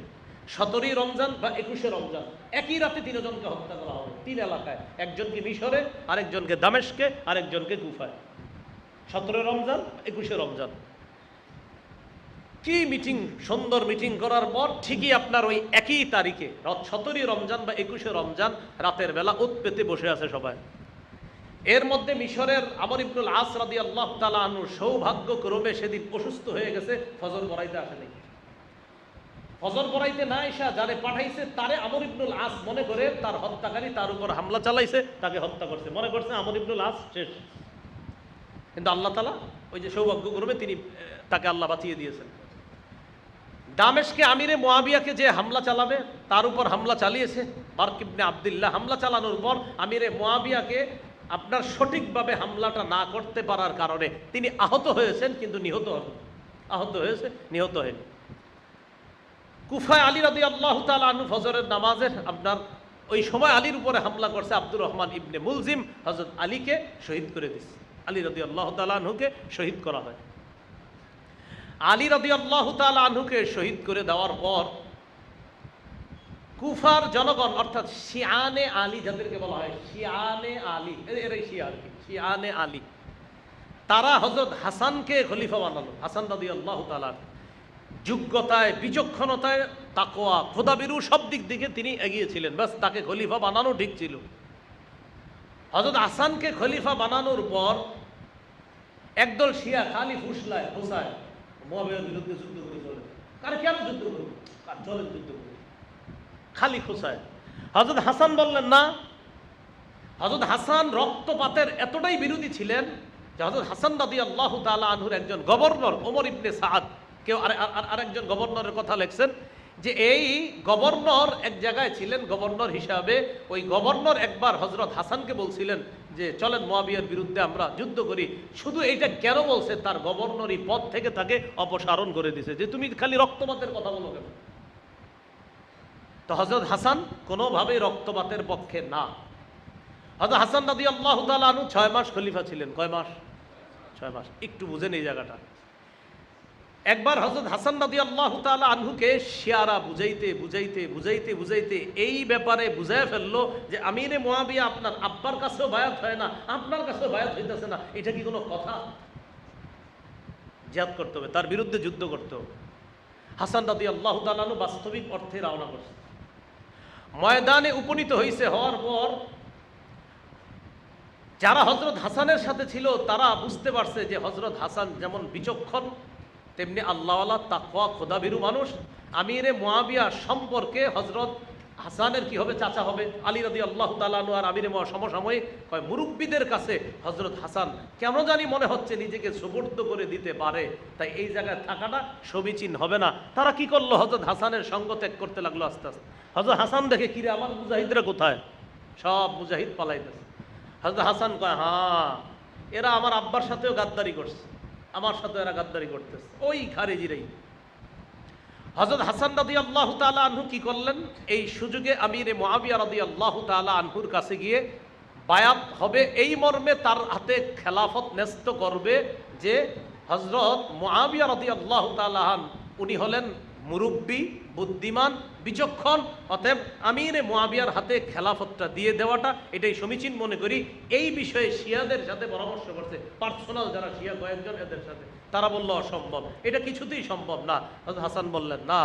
17ই রমজান বা 21শে রমজান, একই রাতে তিনজনকে হত্যা করা হবে তিন এলাকায়, একজনকে মিশরে, আরেকজনকে দামেস্কে, আরেকজনকে কুফায়। 17 রমজান, 21শে রমজান। কি মিটিং, সুন্দর মিটিং করার পর ঠিকই আপনার ওই একই তারিখে 17ই রমজান বা 21শে রমজান রাতের বেলা ওত পেতে বসে আছে সবাই। এর মধ্যে মিশরের আমর ইবনুল আস রাদিয়াল্লাহু তাআলা আনহু সৌভাগ্যক্রমে সেদিন অসুস্থ হয়ে গেছে, ফজর পড়াইতে আসেনি। ফজর পড়াইতে না এসা যারে পাঠাইছে তারে আমর ইবনুল আস মনে করে তার হত্যাকারী তার উপর হামলা চালাইছে, তাকে হত্যা করছে, মনে করছে আমর ইবনুল আস শেষ। কিন্তু আল্লাহ তাআলা ওই যে সৌভাগ্যক্রমে তাকে আল্লাহ বাঁচিয়ে দিয়েছেন। দামেশকে আমিরে মুআবিয়াকে যে হামলা চালাবে তার উপর হামলা চালিয়েছে বার্ক ইবনে আব্দুল্লাহ। হামলা চালানোর পর আমিরে মুআবিয়াকে আপনার সঠিকভাবে হামলাটা না করতে পারার কারণে তিনি আহত হয়েছেন, কিন্তু নিহত হন, আহত হয়েছে, নিহত হন। কুফায় আলী রাদিয়াল্লাহু তাআলা আনহু ফজরের নামাজের আপনার ওই সময় আলীর উপরে হামলা করছে আব্দুর রহমান ইবনে মুলজিম, হযরত আলীকে শহীদ করে দিচ্ছে। আলী রাদিয়াল্লাহু তাআলা আনহুকে শহীদ করা হয়। আলী রাদিয়াল্লাহু তাআলা আনহুকে শহীদ করে দেওয়ার পর কুফার জনগণ, অর্থাৎ শিয়ানে আলী যাদেরকে বলা হয়, শিয়ানে আলী, এরাই শিয়া আর কি, শিয়ানে আলী, তারা হযরত হাসানকে খলিফা বানালো। হাসান রাদিয়াল্লাহু তাআলা যোগ্যতায়, বিচক্ষণতায়, তাকওয়া, খোদাবিরু সব দিক থেকে তিনি এগিয়েছিলেন, বাস তাকে খলিফা বানানো ঠিক ছিল। হযরত হাসানকে খলিফা বানানোর পর একদল শিয়া খালি ফুসলায় হোসায় মুআবিয়ার বিরুদ্ধে যুদ্ধ করে চলে। কার কেন যুদ্ধ করবে, কার চলেন যুদ্ধ করবে, খালি খোসায়। হযরত হাসান বললেন না। হযরত হাসান রক্তপাতের এতটাই বিরোধী ছিলেন যে হযরত হাসান রাদিয়াল্লাহু তাআলা আনহুর একজন গভর্নর ওমর ইবনে সাআদ, কেউ আরেকজন গভর্নরের কথা লেখছেন যে এই গভর্নর এক জায়গায় ছিলেন গভর্নর হিসাবে, ওই গভর্নর একবার হযরত হাসানকে বলছিলেন যে চলেন মুআবিয়ার বিরুদ্ধে আমরা যুদ্ধ করি। শুধু এইটা কেন বলছে, তার গভর্নরি পদ থেকে তাকে অপসারণ করে দিয়েছে, যে তুমি খালি রক্তপাতের কথা বলো কেন। তো হযরত হাসান কোনোভাবেই রক্তপাতের পক্ষে না। হযরত হাসান রাদিয়াল্লাহু তাআলা আনহু 6 মাস খলিফা ছিলেন। কয় মাস? 6 মাস। একটু বুঝেন এই জায়গাটা। একবার হযরত হাসান রাদিয়াল্লাহু তাআলা আনহুকে শিয়ারা বুঝাইতে এই ব্যাপারে বুঝায় ফেললো যে আমিরে মুআবিয়া আপনার আব্বার কাছেও বায়াত হয় না, আপনার কাছেও বায়াত হইতেছে না, এটা কি কোনো কথা? জিহাদ করতে হবে, তার বিরুদ্ধে যুদ্ধ করতে হবে। হাসান রাদিয়াল্লাহু তাআলা আনহু বাস্তবিক অর্থে রওনা করছে, ময়দানে উপনীত হয়েছে। হওয়ার পর যারা হযরত হাসানের সাথে ছিল তারা বুঝতে পারছে যে হযরত হাসান যেমন বিচক্ষণ তেমনি আল্লাহওয়ালা, তাকওয়া, খোদাভীরু মানুষ। আমিরে মুআবিয়া সম্পর্কে হযরত হাসানের কি হবে, চাচা হবে। আলী রাদিয়াল্লাহু তাআলা আনহু আর আমিরে মুআবিয়া সমসাময়িক। কয় মুরব্বীদের কাছে হযরত হাসান কেন জানি মনে হচ্ছে নিজেকে সুবর্দ করে দিতে পারে, তাই এই জায়গায় থাকাটা সমীচীন হবে না। তারা কি করলো, হযরত হাসানের সঙ্গ ত্যাগ করতে লাগলো আস্তে আস্তে। হযরত হাসান দেখে, কিরে আমার মুজাহিদরা কোথায়, সব মুজাহিদ পালাইতেছে। হযরত হাসান কয়, হ্যাঁ এরা আমার আব্বার সাথেও গাদ্দারি করছে, আমার সাথে এরা গাদ্দারি করতেছে, ওই খারেজিরাই। হযরত হাসান রাদিয়াল্লাহু তাআলা আনহু কি করলেন, এই সুযোগে আমিরে মুআবিয়া রাদিয়াল্লাহু তাআলা আনহুর কাছে গিয়ে বায়াত হবে, এই মর্মে তার হাতে খেলাফত ন্যস্ত করবে যে হযরত মুআবিয়া রাদিয়াল্লাহু তাআলা আনহু উনি হলেন মুরব্বী, বুদ্ধিমান, বিচক্ষণ, অতএব আমিরে মুআবিয়ার হাতে খেলাফতটা দিয়ে দেওয়াটা এটাই সমীচীন মনে করি। এই বিষয়ে শিয়াদের সাথে পরামর্শ করছে, পার্সোনাল যারা শিয়া কয়েকজন, এদের সাথে। তারা বলল অসম্ভব, এটা কিছুতেই সম্ভব না। হযরত হাসান বললেন না।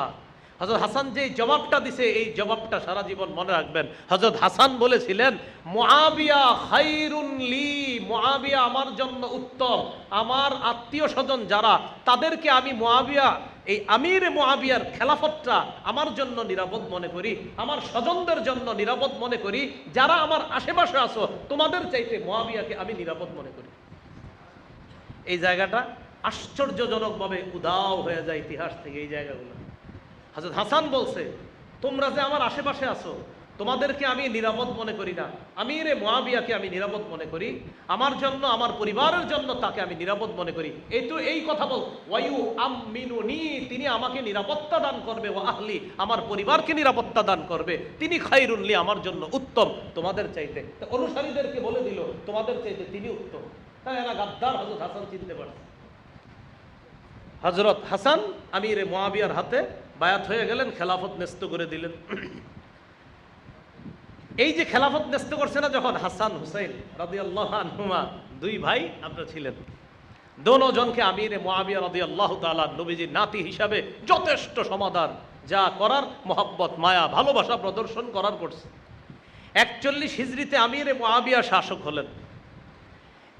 হযরত হাসান যে জবাবটা দিছে, এই জবাবটা সারা জীবন মনে রাখবেন। হযরত হাসান বলেছিলেন, মুআবিয়া খায়রুন লি, মুআবিয়া আমার জন্য উত্তম, আমার আত্মীয় স্বজন যারা, তাদেরকে আমি মুআবিয়া, এই আমিরে মুআবিয়ার খেলাফতটা আমার জন্য নিরাপদ মনে করি, আমার স্বজনদের জন্য নিরাপদ মনে করি, যারা আমার আশেপাশে আছো তোমাদের চাইতে মুআবিয়াকে আমি নিরাপদ মনে করি। এই জায়গাটা আশ্চর্যজনকভাবে উধাও হয়ে যায় ইতিহাস থেকে এই জায়গাগুলো। হযরত হাসান বলছে, তোমরা যে আমার আশেপাশে আছো, তোমাদেরকে আমি নিরাপদ মনে করি না, আমিরে মুআবিয়াকে আমি নিরাপদ মনে করি, আমার জন্য, আমার পরিবারের জন্য তাকে আমি নিরাপদ মনে করি। এই কথা বল, ওয়ায়ু আমিনুনি, তিনি আমাকে নিরাপত্তা দান করবে, ওয়া আহলি, আমার পরিবারকে নিরাপত্তা দান করবে, তিনি খায়রুন লি, আমার জন্য উত্তম তোমাদের চাইতে। তো অনুসারীদেরকে বলে দিল তোমাদের চাইতে তিনি উত্তম। তাই এরা গাদ্দার হযরত হাসান চিনতে পারছে। হযরত হাসান আমিরে মুআবিয়ার হাতে বায়াত হয়ে গেলেন, খেলাফত ন্যস্ত করে দিলেন। এই যে খেলাফত ন্যস্ত করছে না যখন, হাসান হুসাইন রাদিয়াল্লাহু আনহুমা দুই ভাই আপনারা ছিলেন, দোনোজনকে আমিরে মুআবিয়া রাদিয়াল্লাহু তাআলা নবীজির নাতি হিসাবে যথেষ্ট সমাদর যা করার, মহব্বত, মায়া, ভালোবাসা প্রদর্শন করার করছে। 41 হিজরিতে আমিরে মুআবিয়া শাসক হলেন।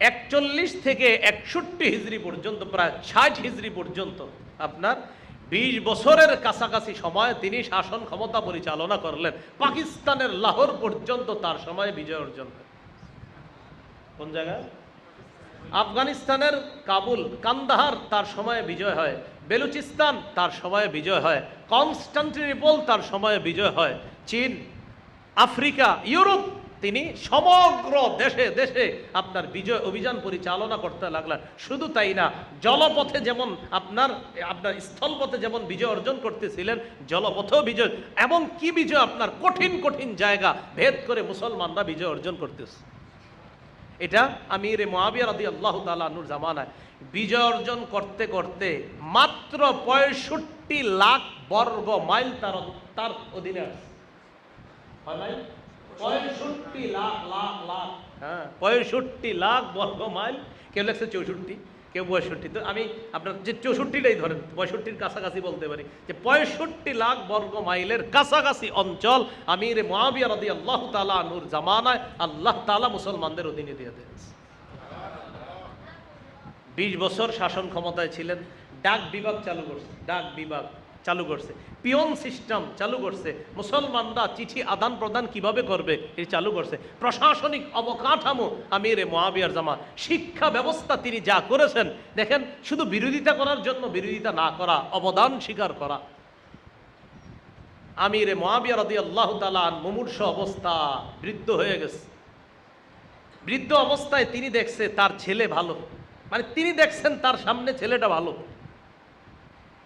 41 থেকে 61 হিজরি পর্যন্ত, প্রায় 60 হিজরি পর্যন্ত আপনার 20 বছরের কাছাকাছি সময় তিনি শাসন ক্ষমতা পরিচালনা করলেন। পাকিস্তানের লাহোর পর্যন্ত তার সময়ে বিজয় অর্জন হয়। কোন জায়গায়? আফগানিস্তানের কাবুল, কান্দাহার তার সময়ে বিজয় হয়। বেলুচিস্তান তার সময়ে বিজয় হয়। কনস্টান্টিনোপল তার সময়ে বিজয় হয়। চীন, আফ্রিকা, ইউরোপ, তিনি সমগ্র দেশে দেশে আপনার বিজয় অভিযান পরিচালনা করতে লাগলেন। শুধু তাই না, জলপথে যেমন আপনার স্থলপথে যেমন বিজয় অর্জন করতেছিলেন, জলপথেও বিজয়, এমন কি বিজয়, আপনার কঠিন কঠিন জায়গা ভেদ করে মুসলমানরা বিজয় অর্জন করতেছে। এটা আমিরে মুআবিয়া রাদিয়াল্লাহু তাআলা আনহুর জামানায় বিজয় অর্জন করতে করতে মাত্র 65 লাখ বর্গ মাইল তার অধীনে আছে। 65 লাখ লাখ লাখ, হ্যাঁ 65 লাখ বর্গ মাইল। কেউ লেখছে 64, কেউ 62। তো আমি আপনার যে 64টাই ধরেন, 65-র কাছাকাছি বলতে পারি, যে 65 লাখ বর্গ মাইলের কাছাকাছি অঞ্চল আমিরে মুআবিয়া রাদিয়াল্লাহু তাআলা আনহুর জামানায় আল্লাহ তাআলা মুসলমানদের অধীনে দিয়ে দিয়েছে। 20 বছর শাসন ক্ষমতায় ছিলেন। ডাক বিভাগ চালু করছে, ডাক বিভাগ চালু করছে, পিয়ন সিস্টেম চালু করছে, মুসলমানরা চিঠি আদান প্রদান কিভাবে করবে এই চালু করছে, প্রশাসনিক অবকাঠামো আমিরে মুআবিয়ার জামা, শিক্ষা ব্যবস্থা তিনি যা করেছেন দেখেন, শুধু বিরোধিতা করার জন্য বিরোধিতা না করা, অবদান স্বীকার করা। আমিরে মুআবিয়া রাদিয়াল্লাহু তাআলা মুমূর্ষু অবস্থা, বৃদ্ধ হয়ে গেছে। বৃদ্ধ অবস্থায় তিনি দেখছে তার ছেলে ভালো, মানে তিনি দেখছেন তার সামনে ছেলেটা ভালো।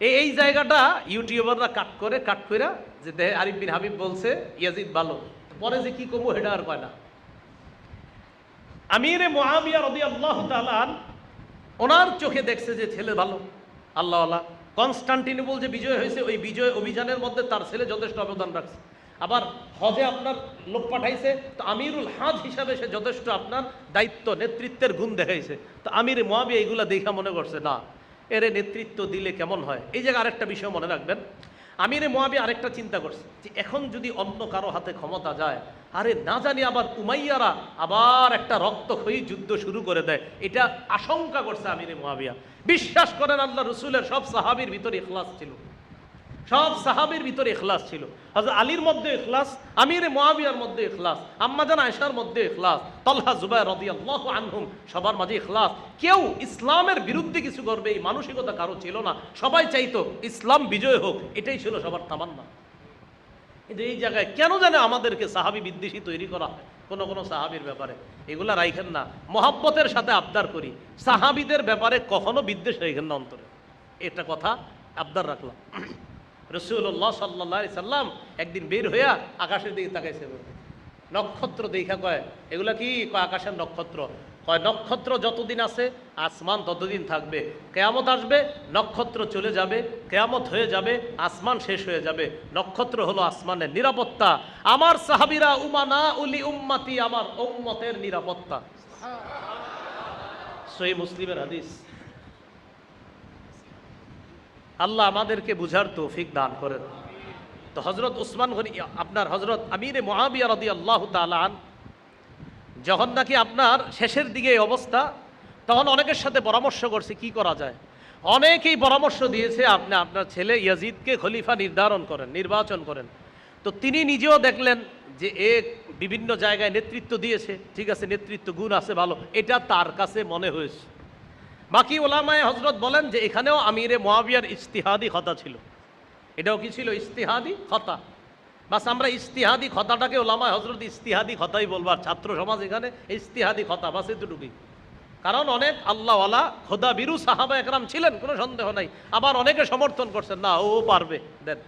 এই জায়গাটা ইউটিউবাররা কাট করে যে দেহে আরিফ বিন হাবিব বলছে ইয়াজিদ ভালো, পরে যে কি কমু হেডা আর কয় না। আমিরে মুআবিয়া রাদিয়াল্লাহু তাআলা ওনার চোখে দেখছে যে ছেলে ভালো, আল্লাহওয়ালা। কনস্টান্টিনোপল যে বিজয় হয়েছে, ওই বিজয় অভিযানের মধ্যে তার ছেলে যথেষ্ট অবদান রাখছে। আবার হজে আপনার লোক পাঠাইছে, তো আমিরুল হাজ হিসাবে সে যথেষ্ট আপনার দায়িত্ব, নেতৃত্বের গুণ দেখাইছে। তো আমিরে মুআবিয়া এগুলা দেখা মনে করছে না, এর নেতৃত্ব দিলে কেমন হয়। এই জায়গায় আরেকটা বিষয় মনে রাখবেন, আমিরে মুআবিয়া আরেকটা চিন্তা করছে যে এখন যদি অন্য কারো হাতে ক্ষমতা যায়, আরে না জানি আবার উমাইয়ারা আবার একটা রক্তক্ষয়ী যুদ্ধ শুরু করে দেয়, এটা আশঙ্কা করছে আমিরে মুআবিয়া। বিশ্বাস করেন, আল্লাহ রসুলের সব সাহাবীর ভিতরে ইখলাস ছিল, সব সাহাবীর ভিতরে ইখলাস ছিল। হযরত আলীর মধ্যে ইখলাস, আমিরে মুআবিয়ার মধ্যে ইখলাস, আম্মাজান আয়েশার মধ্যে ইখলাস, তালহা জুবায়ের রাদিয়াল্লাহু আনহুম সবার মাঝে ইখলাস। কেউ ইসলামের বিরুদ্ধে কিছু করবে এই মানসিকতা কারো ছিল না। সবাই চাইতো ইসলাম বিজয় হোক, এটাই ছিল সবার তামান্না। কিন্তু এই জায়গায় কেন জানে আমাদেরকে সাহাবী বিদ্বেষী তৈরি করা হয় কোনো সাহাবীর ব্যাপারে। এগুলা রাইখেন না, মহব্বতের সাথে আবদার করি, সাহাবীদের ব্যাপারে কখনো বিদ্বেষ রাইখেন না অন্তরে। এটা কথা আবদার রাখলাম। রাসূলুল্লাহ সাল্লাল্লাহু আলাইহি সাল্লাম একদিন বের হইয়া আকাশের দিকে তাকাইছে, নক্ষত্র দেখা কয় এগুলা কি? কয় আকাশের নক্ষত্র। কয় নক্ষত্র যতদিন আছে আসমান ততদিন থাকবে, কিয়ামত আসবে নক্ষত্র চলে যাবে, কিয়ামত হয়ে যাবে আসমান শেষ হয়ে যাবে। নক্ষত্র হলো আসমানের নিরাপত্তা। আমার সাহাবীরা উমানা উলি উম্মতি, আমার উম্মতের নিরাপত্তা। সহিহ মুসলিমের হাদিস। আল্লাহ আমাদেরকে বুঝার তৌফিক দান করেন। তো হযরত উসমান গনি, আপনার হযরত আমিরে মুআবিয়া রাদিয়াল্লাহু তাআলা আন যখন নাকি আপনার শেষের দিকে এই অবস্থা, তখন অনেকের সাথে পরামর্শ করছে কি করা যায়। অনেকেই পরামর্শ দিয়েছে আপনি আপনার ছেলে ইয়াজিদকে খলিফা নির্বাচন করেন। তো তিনি নিজেও দেখলেন যে এ বিভিন্ন জায়গায় নেতৃত্ব দিয়েছে, ঠিক আছে, নেতৃত্ব গুণ আছে ভালো, এটা তার কাছে মনে হয়েছে। বাকি ওলামায়ে হজরত বলেন যে এখানেও আমিরে মুআবিয়ার ইজতিহাদি খতা ছিল। এটাও কি ছিল? ইজতিহাদি খতা। বাস আমরা ইজতিহাদি খতাটাকে ওলামায়ে হজরত ইজতিহাদি খতাই বলবার, ছাত্র সমাজ এখানে ইজতিহাদি খতা, বাস এতটুকুই। কারণ অনেক আল্লাহওয়ালা খোদা বিরু সাহাবা একরাম ছিলেন, কোনো সন্দেহ নাই। আবার অনেকে সমর্থন করছেন, না ও পারবে, দেন।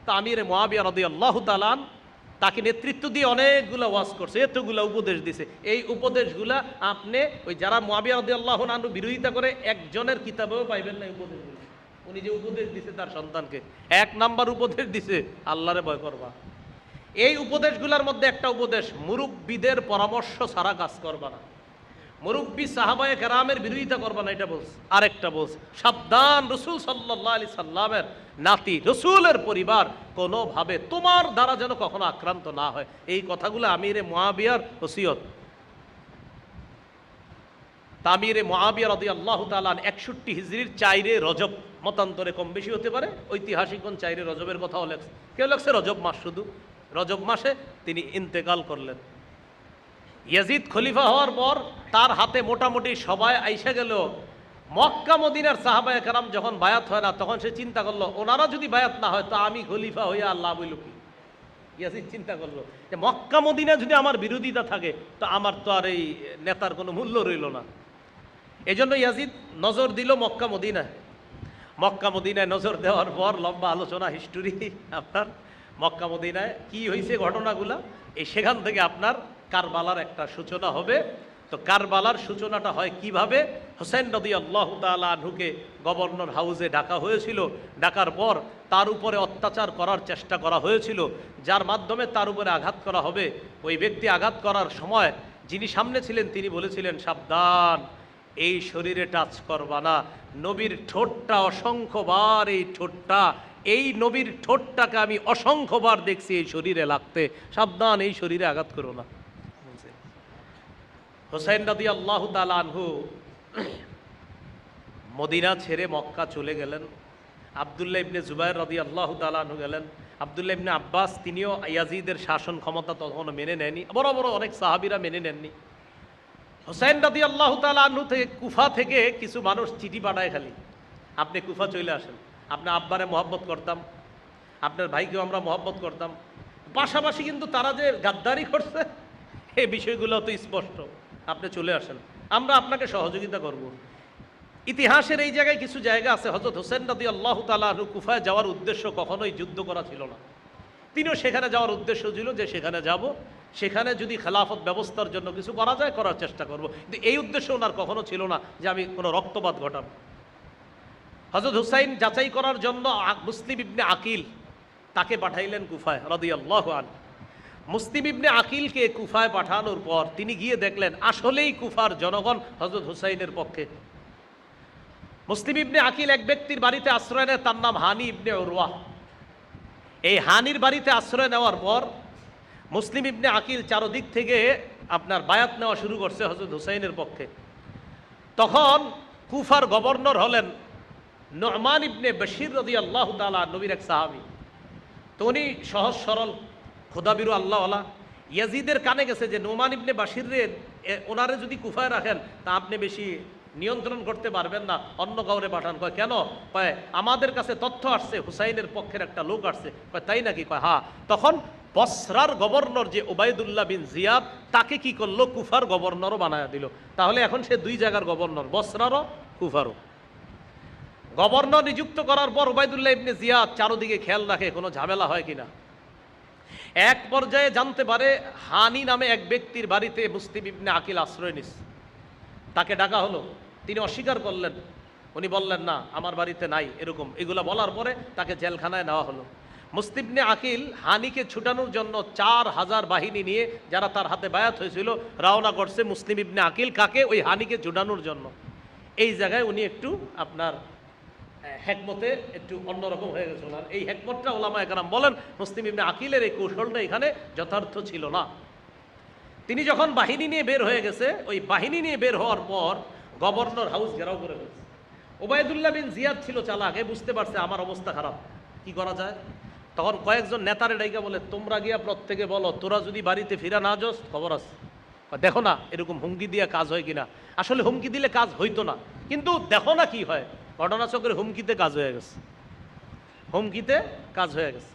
তা আমিরে মুআবিয়া রাদিয়াল্লাহু তাআলা আন তাকে নেতৃত্ব দিয়ে অনেকগুলো ওয়াজ করছে, এতগুলো উপদেশ দিছে। এই উপদেশগুলা আপনি ওই যারা মুআবিয়া রাদিয়াল্লাহু আনহু বিরোধিতা করে একজনের কিতাবেও পাইবেন না। উপদেশগুলো উনি যে উপদেশ দিছে তার সন্তানকে, 1 নাম্বার উপদেশ দিছে আল্লাহরে ভয় করবা। এই উপদেশগুলোর মধ্যে একটা উপদেশ, মুরব্বীদের পরামর্শ ছাড়া কাজ করবা না, মুরব্বী সাহাবায়ে কেরামের বিরোধিতা করবা না, এটা বলছে। আরেকটা বলছে, সাবধান, রাসূল সাল্লাল্লাহু আলাইহি সাল্লামের নাতি, রাসূলের পরিবার কোনোভাবে তোমার দ্বারা যেন কখনো আক্রান্ত না হয়। এই কথাগুলো আমিরে মুআবিয়ার ওসিয়ত। আমিরে মুআবিয়া রাদিয়াল্লাহু তাআলা 61 হিজরির 4 রজব, মতান্তরে কম বেশি হতে পারে, ঐতিহাসিক কোন 4 রজবের কথাও লেখছে, কেউ লেখছে রজব মাস, শুধু রজব মাসে তিনি ইন্তেকাল করলেন। ইয়াজিদ খলিফা হওয়ার পর তার হাতে মোটামুটি সবাই আইসা গেল। মক্কা মদিনার সাহাবায়ে কেরাম যখন বায়াত হয় না, তখন সে চিন্তা করলো ওনারা যদি বায়াত না হয় তো আমি খলিফা হইয়া আল্লাহ বইল কি। ইয়াজিদ চিন্তা করলো যে মক্কা মদিনা যদি আমার বিরোধিতা থাকে তো আমার তো আর এই নেতার কোনো মূল্য রইল না। এই জন্য ইয়াজিদ নজর দিল মক্কা মদিনায়। মক্কা মদিনায় নজর দেওয়ার পর লম্বা আলোচনা, হিস্টোরি আপনার মক্কা মদিনায় কি হয়েছে ঘটনাগুলা, এই সেখান থেকে আপনার কারবালার একটা সূচনা হবে। তো কারবালার সূচনাটা হয় কিভাবে? হোসেন রাদিয়াল্লাহু তাআলা আনহুকে গভর্নর হাউসে ডাকা হয়েছিল। ডাকার পর তার উপরে অত্যাচার করার চেষ্টা করা হয়েছিল, যার মাধ্যমে তার উপরে আঘাত করা হবে। ওই ব্যক্তি আঘাত করার সময় যিনি সামনে ছিলেন তিনি বলেছিলেন, সাবধান, এই শরীরে টাচ করবা না। নবীর ঠোঁটটা অসংখ্যবার, এই ঠোঁটটা, এই নবীর ঠোঁটটাকে আমি অসংখ্যবার দেখছি এই শরীরে লাগতে, সাবধান, এই শরীরে আঘাত করো না। হোসেন রাদিয়াল্লাহু তাআলা আনহু মদিনা ছেড়ে মক্কা চলে গেলেন। আব্দুল্লাহ ইবনে জুবায়ের রাদিয়াল্লাহু তাআলা আনহু গেলেন। আব্দুল্লাহ ইবনে আব্বাস তিনিও ইয়াজিদের শাসন ক্ষমতা তখনও মেনে নেয়নি, বড় বড় অনেক সাহাবীরা মেনে নেননি। হোসেন রাদিয়াল্লাহু তাআলা আনহু থেকে কুফা থেকে কিছু মানুষ চিঠি পাঠায়, খালি আপনি কুফা চলে আসেন, আপনার আব্বারে মহব্বত করতাম, আপনার ভাইকেও আমরা মহব্বত করতাম। পাশাপাশি কিন্তু তারা যে গাদ্দারি করছে এই বিষয়গুলো তো স্পষ্ট, আপনি চলে আসেন, আমরা আপনাকে সহযোগিতা করব। ইতিহাসের এই জায়গায় কিছু জায়গা আছে, হযরত হোসেন রাদিয়াল্লাহু তাআলা আনহু কুফায় যাওয়ার উদ্দেশ্য কখনোই যুদ্ধ করা ছিল না। তিনিও সেখানে যাওয়ার উদ্দেশ্য ছিল যে সেখানে যাব, সেখানে যদি খেলাফত ব্যবস্থার জন্য কিছু করা যায় করার চেষ্টা করব, কিন্তু এই উদ্দেশ্য ওনার কখনো ছিল না যে আমি কোনো রক্তপাত ঘটাবো। হযরত হুসাইন যাচাই করার জন্য মুসলিম ইবনে আকিল তাকে পাঠাইলেন কুফায় রাদিয়াল্লাহু আনহু। মুসলিম ইবনে আকিলকে কুফায় পাঠানোর পর তিনি গিয়ে দেখলেন আসলেই কুফার জনগণ হযরত হুসাইনের পক্ষে। মুসলিম ইবনে আকিল এক ব্যক্তির বাড়িতে আশ্রয় নেয়, তার নাম হানি ইবনে উরওয়া। এই হানির বাড়িতে আশ্রয় নেওয়ার পর মুসলিম ইবনে আকিল চারদিক থেকে আপনার বায়াত নেওয়া শুরু করছে হযরত হুসাইনের পক্ষে। তখন কুফার গভর্নর হলেন নু'মান ইবনে বশির রাদিয়াল্লাহু তাআলা, নবীর এক সাহাবী। তো উনি সহজ সরল খোদাবিরু আল্লাহওয়ালা। ইয়াজিদের কানে গেছে যে নু'মান ইবনে বাশিরে ওনারে যদি কুফায় রাখেন তা আপনি বেশি নিয়ন্ত্রণ করতে পারবেন না, অন্য কাউরে পাঠান। কয় কেন? কয় আমাদের কাছে তথ্য আসছে হুসাইনের পক্ষের একটা লোক আসছে। কয় তাই নাকি? কয় হ্যাঁ। তখন বসরার গভর্নর যে উবাইদুল্লাহ বিন জিয়াদ তাকে কি করলো? কুফার গভর্নরও বানায়া দিল। তাহলে এখন সে দুই জায়গার গভর্নর, বসরারও কুফারও। গভর্নর নিযুক্ত করার পর উবাইদুল্লাহ ইবনে জিয়াদ চারদিকে খেয়াল রাখে কোনো ঝামেলা হয় কিনা। এক পর্যায়ে জানতে পারে হানি নামে এক ব্যক্তির বাড়িতে মুসলিম ইবনে আকিল আশ্রয় নিস। তাকে ডাকা হলো, তিনি অস্বীকার করলেন, উনি বললেন না আমার বাড়িতে নাই, এরকম এগুলা বলার পরে তাকে জেলখানায় নেওয়া হলো। মুসলিম ইবনে আকিল হানিকে ছুটানোর জন্য 4000 বাহিনী নিয়ে, যারা তার হাতে বায়াত হয়েছিল, রওনা করছে মুসলিম ইবনে আকিল কাকে? ওই হানিকে ছুটানোর জন্য। এই জায়গায় উনি একটু আপনার হেকমতে একটু অন্যরকম হয়ে গেছিল। আর এই হেকমতটা ওলামায়ে কেরাম বলেন মুসলিম ইবনে আকিলের এই কৌশলটা এখানে যথার্থ ছিল না। তিনি যখন বাহিনী নিয়ে বের হয়ে গেছে, ওই বাহিনী নিয়ে বের হওয়ার পর গভর্নর হাউস ঘেরাও করে ফেলছে। উবাইদুল্লাহ বিন জিয়াদ ছিল চালাক, বুঝতে পারছে আমার অবস্থা খারাপ, কি করা যায়। তখন কয়েকজন নেতারে ডাইকা বলে তোমরা গিয়া প্রত্যেকে বলো তোরা যদি বাড়িতে ফিরা না যাস খবর আছে। দেখো না এরকম হুমকি দিয়ে কাজ হয় কিনা। আসলে হুমকি দিলে কাজ হইতো না, কিন্তু দেখো না কি হয়। ঘটনাচক্রে হুমকিতে কাজ হয়ে গেছে, হুমকিতে কাজ হয়ে গেছে।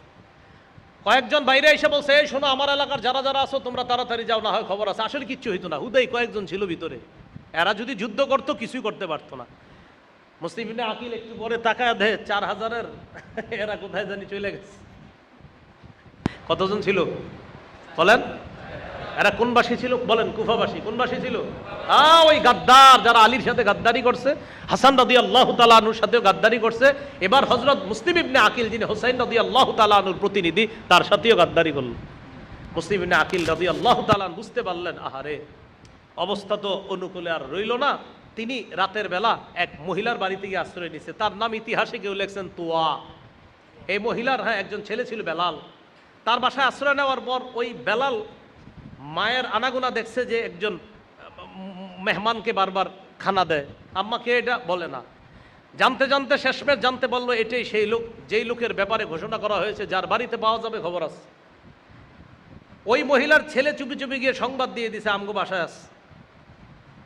কয়েকজন বাইরে এসে বলছে, এই শোনো আমার এলাকার যারা যারা আছো তোমরা তাড়াতাড়ি যাও, না হয় খবর আছে। আসলে কিচ্ছু হইতো না, হুদাই কয়েকজন ছিল ভিতরে, এরা যদি যুদ্ধ করতো কিছুই করতে পারতো না। মুসলিম ইবনে আকিল একটু পরে তাকায় দে 4000-এর এরা কোথায় জানি চলে গেছে। কতজন ছিল বলেন? এরা কোন বাসী ছিল বলেন? কুফাবাসী। কোন বাসী ছিল? ওই গাদ্দার, যারা আলীর সাথে গাদ্দারি করছে, হাসান রাদিয়াল্লাহু তাআলা আনহুর সাথেও গাদ্দারি করছে। এবার হযরত মুসলিম ইবনে আকিল, যিনি হুসাইন রাদিয়াল্লাহু তাআলা আনহুর প্রতিনিধি, তার সাথেও গাদ্দারি করল। মুসলিম ইবনে আকিল রাদিয়াল্লাহু তাআলা বুঝতে পারলেন, আহারে অবস্থা তো অনুকূলে আর রইল না। তিনি রাতের বেলা এক মহিলার বাড়িতে গিয়ে আশ্রয় নিছে। তার নাম ইতিহাসে কেউ লেখছেন তুয়া। এই মহিলার একজন ছেলে ছিল বেলাল। তার বাসায় আশ্রয় নেওয়ার পর ওই বেলাল মায়ের আনাগোনা দেখছে যে একজন মেহমানকে বারবার খানা দেয়, আম্মাকে এটা বলে না। জানতে জানতে শেষমেশ জানতে বললো এটাই সেই লোক, যেই লোকের ব্যাপারে ঘোষণা করা হয়েছে যার বাড়িতে পাওয়া যাবে খবর আছে। ওই মহিলার ছেলে চুপি চুপি গিয়ে সংবাদ দিয়ে দিছে আমগো বাসায় আছে।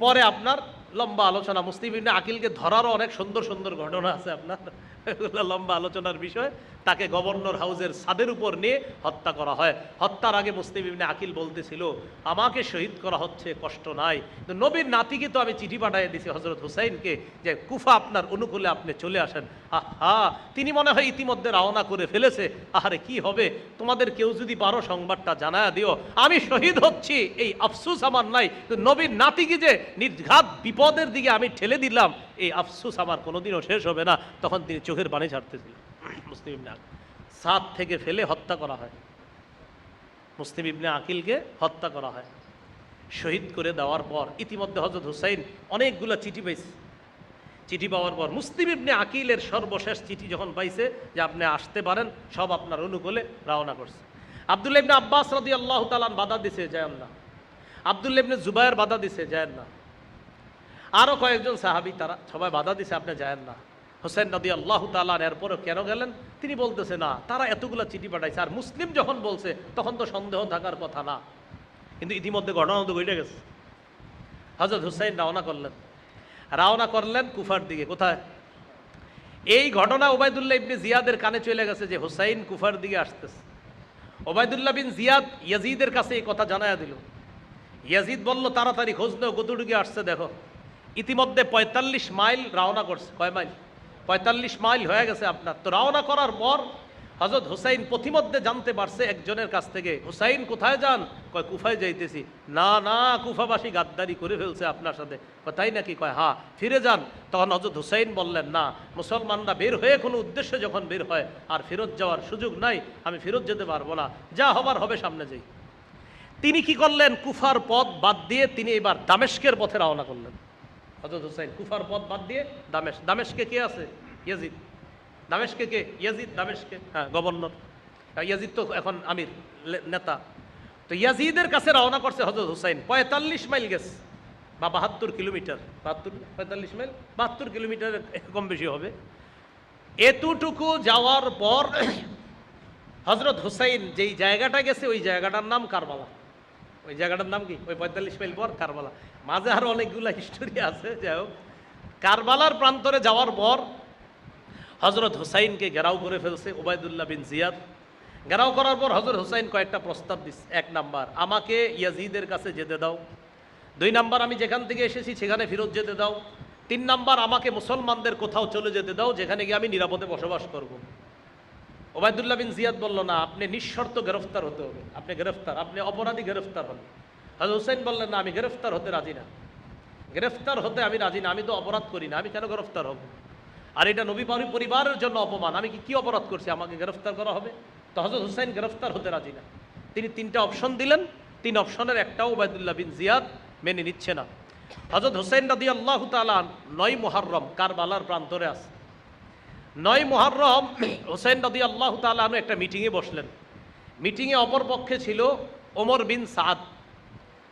পরে আপনার লম্বা আলোচনা, মুসলিম ইবনে আকিলকে ধরারও অনেক সুন্দর সুন্দর ঘটনা আছে আপনার, এগুলো লম্বা আলোচনার বিষয়। তাকে গভর্নর হাউসের ছাদের উপর নিয়ে হত্যা করা হয়। হত্যার আগে মুসলিম ইবনে আকিল বলতেছিল, আমাকে শহীদ করা হচ্ছে, কষ্ট নাই, তো নবীর নাতিকে তো আমি চিঠি পাঠিয়ে দিছি হযরত হুসাইনকে, যে কুফা আপনার অনুকূলে আপনি চলে আসেন। আহা, তিনি মনে হয় ইতিমধ্যে রওনা করে ফেলেছে। আহারে কি হবে, তোমাদের কেউ যদি পারো সংবাদটা জানায়া দিও, আমি শহীদ হচ্ছি এই আফসোস আমার নাই, তো নবীর নাতিকে যে নির্ঘাত বিপদের দিকে আমি ঠেলে দিলাম, এই আফসোস আমার কোনোদিনও শেষ হবে না। তখন তিনি চোখের পানি ছাড়তেছিলেন। মুসলিম ইবনে আকিল ছাদ থেকে ফেলে হত্যা করা হয়, মুসলিম ইবনে আকিলকে হত্যা করা হয়। শহীদ করে দেওয়ার পর ইতিমধ্যে হযরত হুসাইন অনেকগুলো চিঠি পাইছে। চিঠি পাওয়ার পর মুসলিম ইবনে আকিলের সর্বশেষ চিঠি যখন পাইছে যে আপনি আসতে পারেন, সব আপনার অনুকূলে রওনা করছে। আব্দুল্লাহ ইবনে আব্বাস রাদিয়াল্লাহু তাআলা বাধা দিছে, যায়েন না। আব্দুল্লাহ ইবনে জুবায়ের বাধা দিছে, যায়েন না। আরও কয়েকজন সাহাবী, তারা সবাই বাধা দিছে, আপনি যায়েন না। হুসাইন রাদিয়াল্লাহু তাআলা এরপরও কেন গেলেন তিনি বলতেছে না, তারা এতগুলো চিঠি পাঠাইছে, আর মুসলিম যখন বলছে তখন তো সন্দেহ থাকার কথা না। কিন্তু ইতিমধ্যে ঘটনা তো ঘটে গেছে। হযরত হুসাইন রওনা করলেন কুফার দিকে। কোথায়? এই ঘটনা ওবায়দুল্লাহ ইবনে জিয়াদের কানে চলে গেছে যে হুসাইন কুফার দিকে আসতেছে। ওবায়দুল্লাহ বিন জিয়াদ ইয়াজিদের কাছে এই কথা জানায়া দিল। ইয়াজিদ বলল, তাড়াতাড়ি খোঁজ নাও কতটুকু আসছে দেখো। ইতিমধ্যে 45 মাইল রওনা করছে। কয় মাইল? 45 মাইল হয়ে গেছে আপনার। তো রওনা করার পর হযরত হুসাইন প্রতিমধ্যে জানতে পারছে একজনের কাছ থেকে, হুসাইন কোথায় যান? কয় কুফায় যাইতেছি। না না, কুফাবাসী গাদ্দারি করে ফেলছে আপনার সাথে। তাই নাকি? কয় হ্যাঁ, ফিরে যান। তখন হযরত হুসাইন বললেন, না, মুসলমানরা বের হয়ে কোনো উদ্দেশ্যে যখন বের হয় আর ফেরত যাওয়ার সুযোগ নাই, আমি ফেরত যেতে পারবো না, যা হবার হবে সামনে যাই। তিনি কি করলেন? কুফার পথ বাদ দিয়ে তিনি এবার দামেস্কের পথে রওনা করলেন। হযরত হুসাইন কুফার পথ বাদ দিয়ে দামেস্কে কে আছে? ইয়াজিদ। দামেস্কে কে? ইয়াজিদ। দামেস্কে গভর্নর। ইয়াজিদ তো এখন আমির, নেতা। তো ইয়াজিদের কাছে রওনা করছে হযরত হুসাইন। 45 মাইল গেছে, বা 72 কিলোমিটার। 45 মাইল 72 কিলোমিটার, কম বেশি হবে। এতটুকু যাওয়ার পর হযরত হুসাইন যেই জায়গাটা গেছে ওই জায়গাটার নাম কারবালা। ওই জায়গাটার নাম কি? ওই 45 মাইল পর কারবালা। মাঝে আরো অনেকগুলো হিস্টোরি আছে। যাই হোক, কারবালার প্রান্তরে যাওয়ার পর হযরত হুসাইনকে ঘেরাও করে ফেলছে ওবায়দুল্লাহ বিন জিয়াদ। ঘেরাও করার পর হযরত হুসাইন কয়েকটা প্রস্তাব দিচ্ছে। 1 নাম্বার, আমাকে ইয়াজিদের কাছে যেতে দাও। 2 নাম্বার, আমি যেখান থেকে এসেছি সেখানে ফেরত যেতে দাও। 3 নাম্বার, আমাকে মুসলমানদের কোথাও চলে যেতে দাও যেখানে গিয়ে আমি নিরাপদে বসবাস করব। ওবায়দুল্লাহ বিন জিয়াদ বলল, না, আপনি নিঃশর্ত গ্রেফতার হতে হবে। আপনি গ্রেফতার, আপনি অপরাধী, গ্রেফতার হন। হযরত হুসাইন বললেন, না, আমি গ্রেফতার হতে রাজি না। গ্রেফতার হতে আমি রাজি না, আমি তো অপরাধ করি না, আমি কেন গ্রেফতার হব? আর এটা নবী পরিবারের জন্য অপমান। আমি কি অপরাধ করছি আমাকে গ্রেফতার করা হবে? তো হযরত হুসাইন গ্রেফতার হতে রাজি না। তিনি 3টা অপশন দিলেন। 3 অপশনের একটাও ওবায়দুল্লাহ বিন জিয়াদ মেনে নিচ্ছে না। হযরত হুসাইন রাদিয়াল্লাহু তাআলা 9 মুহররম কারবালার প্রান্তরে আছে। 9 মুহররম হুসাইন রাদিয়াল্লাহু তাআলা একটা মিটিংয়ে বসলেন। মিটিংয়ে অপর পক্ষে ছিল ওমর বিন সাদ,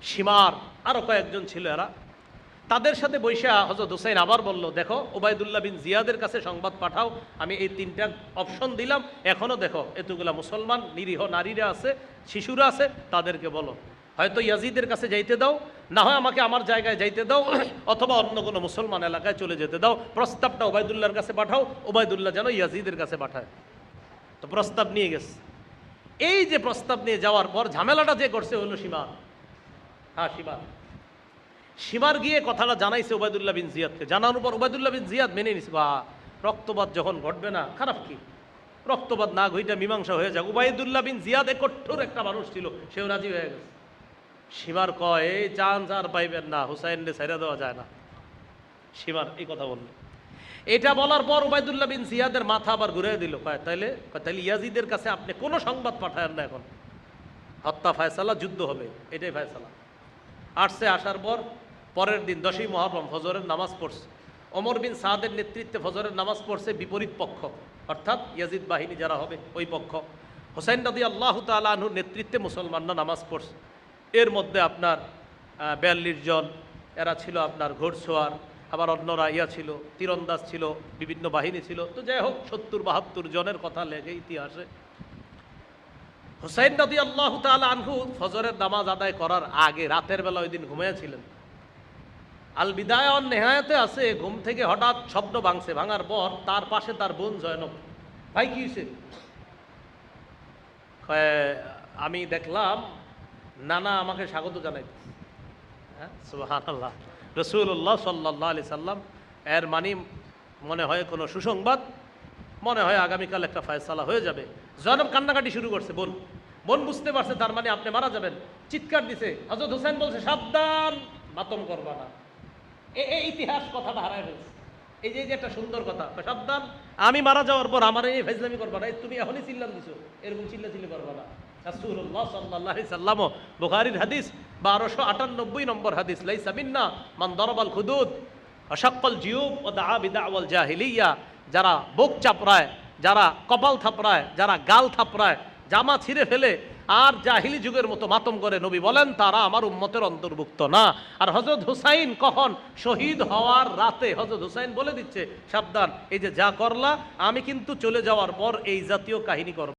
শিমার, আরও কয়েকজন ছিল। এরা তাদের সাথে বৈশা হযরত হুসাইন আবার বলল, দেখো ওবায়দুল্লাহ বিন জিয়াদের কাছে সংবাদ পাঠাও, আমি এই 3টা অপশন দিলাম, এখনও দেখো এতগুলা মুসলমান নিরীহ নারীরা আছে, শিশুরা আছে, তাদেরকে বলো। হয়তো ইয়াজিদের কাছে যাইতে দাও, না হয় আমাকে আমার জায়গায় যাইতে দাও, অথবা অন্য কোনো মুসলমান এলাকায় চলে যেতে দাও। প্রস্তাবটা ওবায়দুল্লাহর কাছে পাঠাও, ওবায়দুল্লাহ যেন ইয়াজিদের কাছে পাঠায়। তো প্রস্তাব নিয়ে গেছে। এই যে প্রস্তাব নিয়ে যাওয়ার পর ঝামেলাটা যে করছে হলো সীমার। হ্যাঁ, সীমার গিয়ে কথাটা জানাইছে ওবায়দুল্লাহ বিন জিয়াদকে। জানানোর পর ওবায়দুল্লাহ বিন জিয়াদ মেনে নিছে, বা রক্তপাত যখন ঘটবে না, খারাপ কি, রক্তপাত না ঘইটা মীমাংসা হয়ে যাক। ওবায়দুল্লাহ বিন জিয়াদ কঠোর একটা মানুষ ছিল, সেও রাজি হয়ে গেছে। সীমার কয়, এই চান্স আর পাইবেন না, হুসাইনকে ছেড়ে দেওয়া যায় না। সীমার এই কথা বলল। এটা বলার পর ওবায়দুল্লাহ বিন জিয়াদের মাথা আবার ঘুরে দিল। তাইলে ইয়াজিদের কাছে আপনি কোনো সংবাদ পাঠায়েন না, এখন হত্যা ফায়সালা, যুদ্ধ হবে, এটাই ফায়সালা। আসছে, আসার পর পরের দিন 10ই মুহররম ফজরের নামাজ পড়ছে। ওমর বিন সাদের নেতৃত্বে ফজরের নামাজ পড়ছে বিপরীত পক্ষ, অর্থাৎ ইয়াজিদ বাহিনী যারা হবে ওই পক্ষ। হোসাইন রাদিয়াল্লাহু তাআলা আনহুর নেতৃত্বে মুসলমানরা নামাজ পড়ছে। এর মধ্যে আপনার 42 জন, এরা ছিল আপনার ঘোড়সওয়ার, আবার অন্যরা ছিল, তীরন্দাজ ছিল, বিভিন্ন বাহিনী ছিল। তো যাই হোক, 70-72 জনের কথা লেগে ইতিহাসে। হুসাইন রাদিয়াল্লাহু তাআলা আনহু ফজরের নামাজ আদায় করার আগে রাতের বেলা ওই দিন ঘুমিয়েছিলেন। আল বিদায়া ওয়ান নেহায়াতে আছে, ঘুম থেকে হঠাৎ স্বপ্ন ভাঙছে। ভাঙার পর তার পাশে তার বোন জয়নব। ভাই কি হয়েছে? আমি দেখলাম নানা আমাকে স্বাগত জানাইতেছে। হ্যাঁ, সুবহানাল্লাহ। রাসূলুল্লাহ সাল্লাল্লাহু আলাইহি সাল্লাম, এর মানে মনে হয় কোনো সুসংবাদ, মনে হয় আগামীকাল একটা ফয়সালা হয়ে যাবে। জয়নব কান্নাকাটি শুরু করছে। বোন বুঝতে পারছে তার মানে আপনি মারা যাবেন, চিৎকার দিছে। হযরত হুসাইন বলছে, সাবধান, মাতম করবা না। এই ইতিহাস কথাটা হারায় ফেলছে। এই যে একটা সুন্দর কথা, সাবধান, আমি মারা যাওয়ার পর আমার এই ফাইজলামি করবা না, তুমি এখনই চিল্লান দিছো, এরকম চিল্লাচিল্লি করবা না। রাসূলুল্লাহ সাল্লাল্লাহু আলাইহি সাল্লাম, বুখারীর হাদিস 1298 নম্বর হাদিস, লাইসা মিন্না মান দারাবাল খুদুদ ওয়া শাক্কাল জিয়ুব ওয়া দাআ বিদাওয়াল জাহিলিয়া। যারা বুক চাপড়ায়, যারা কপাল থাপড়ায়, যারা গাল থাপড়ায়, জামা ছিঁড়ে ফেলে আর জাহিলি যুগের মতো মাতম করে, নবী বলেন তারা আমার উম্মতের অন্তর্ভুক্ত না। আর হযরত হুসাইন কখন? শহীদ হওয়ার রাতে হযরত হুসাইন বলে দিচ্ছে, সাবধান, এই যে যা করলা, আমি কিন্তু চলে যাওয়ার পর এই জাতীয় কাহিনী করব।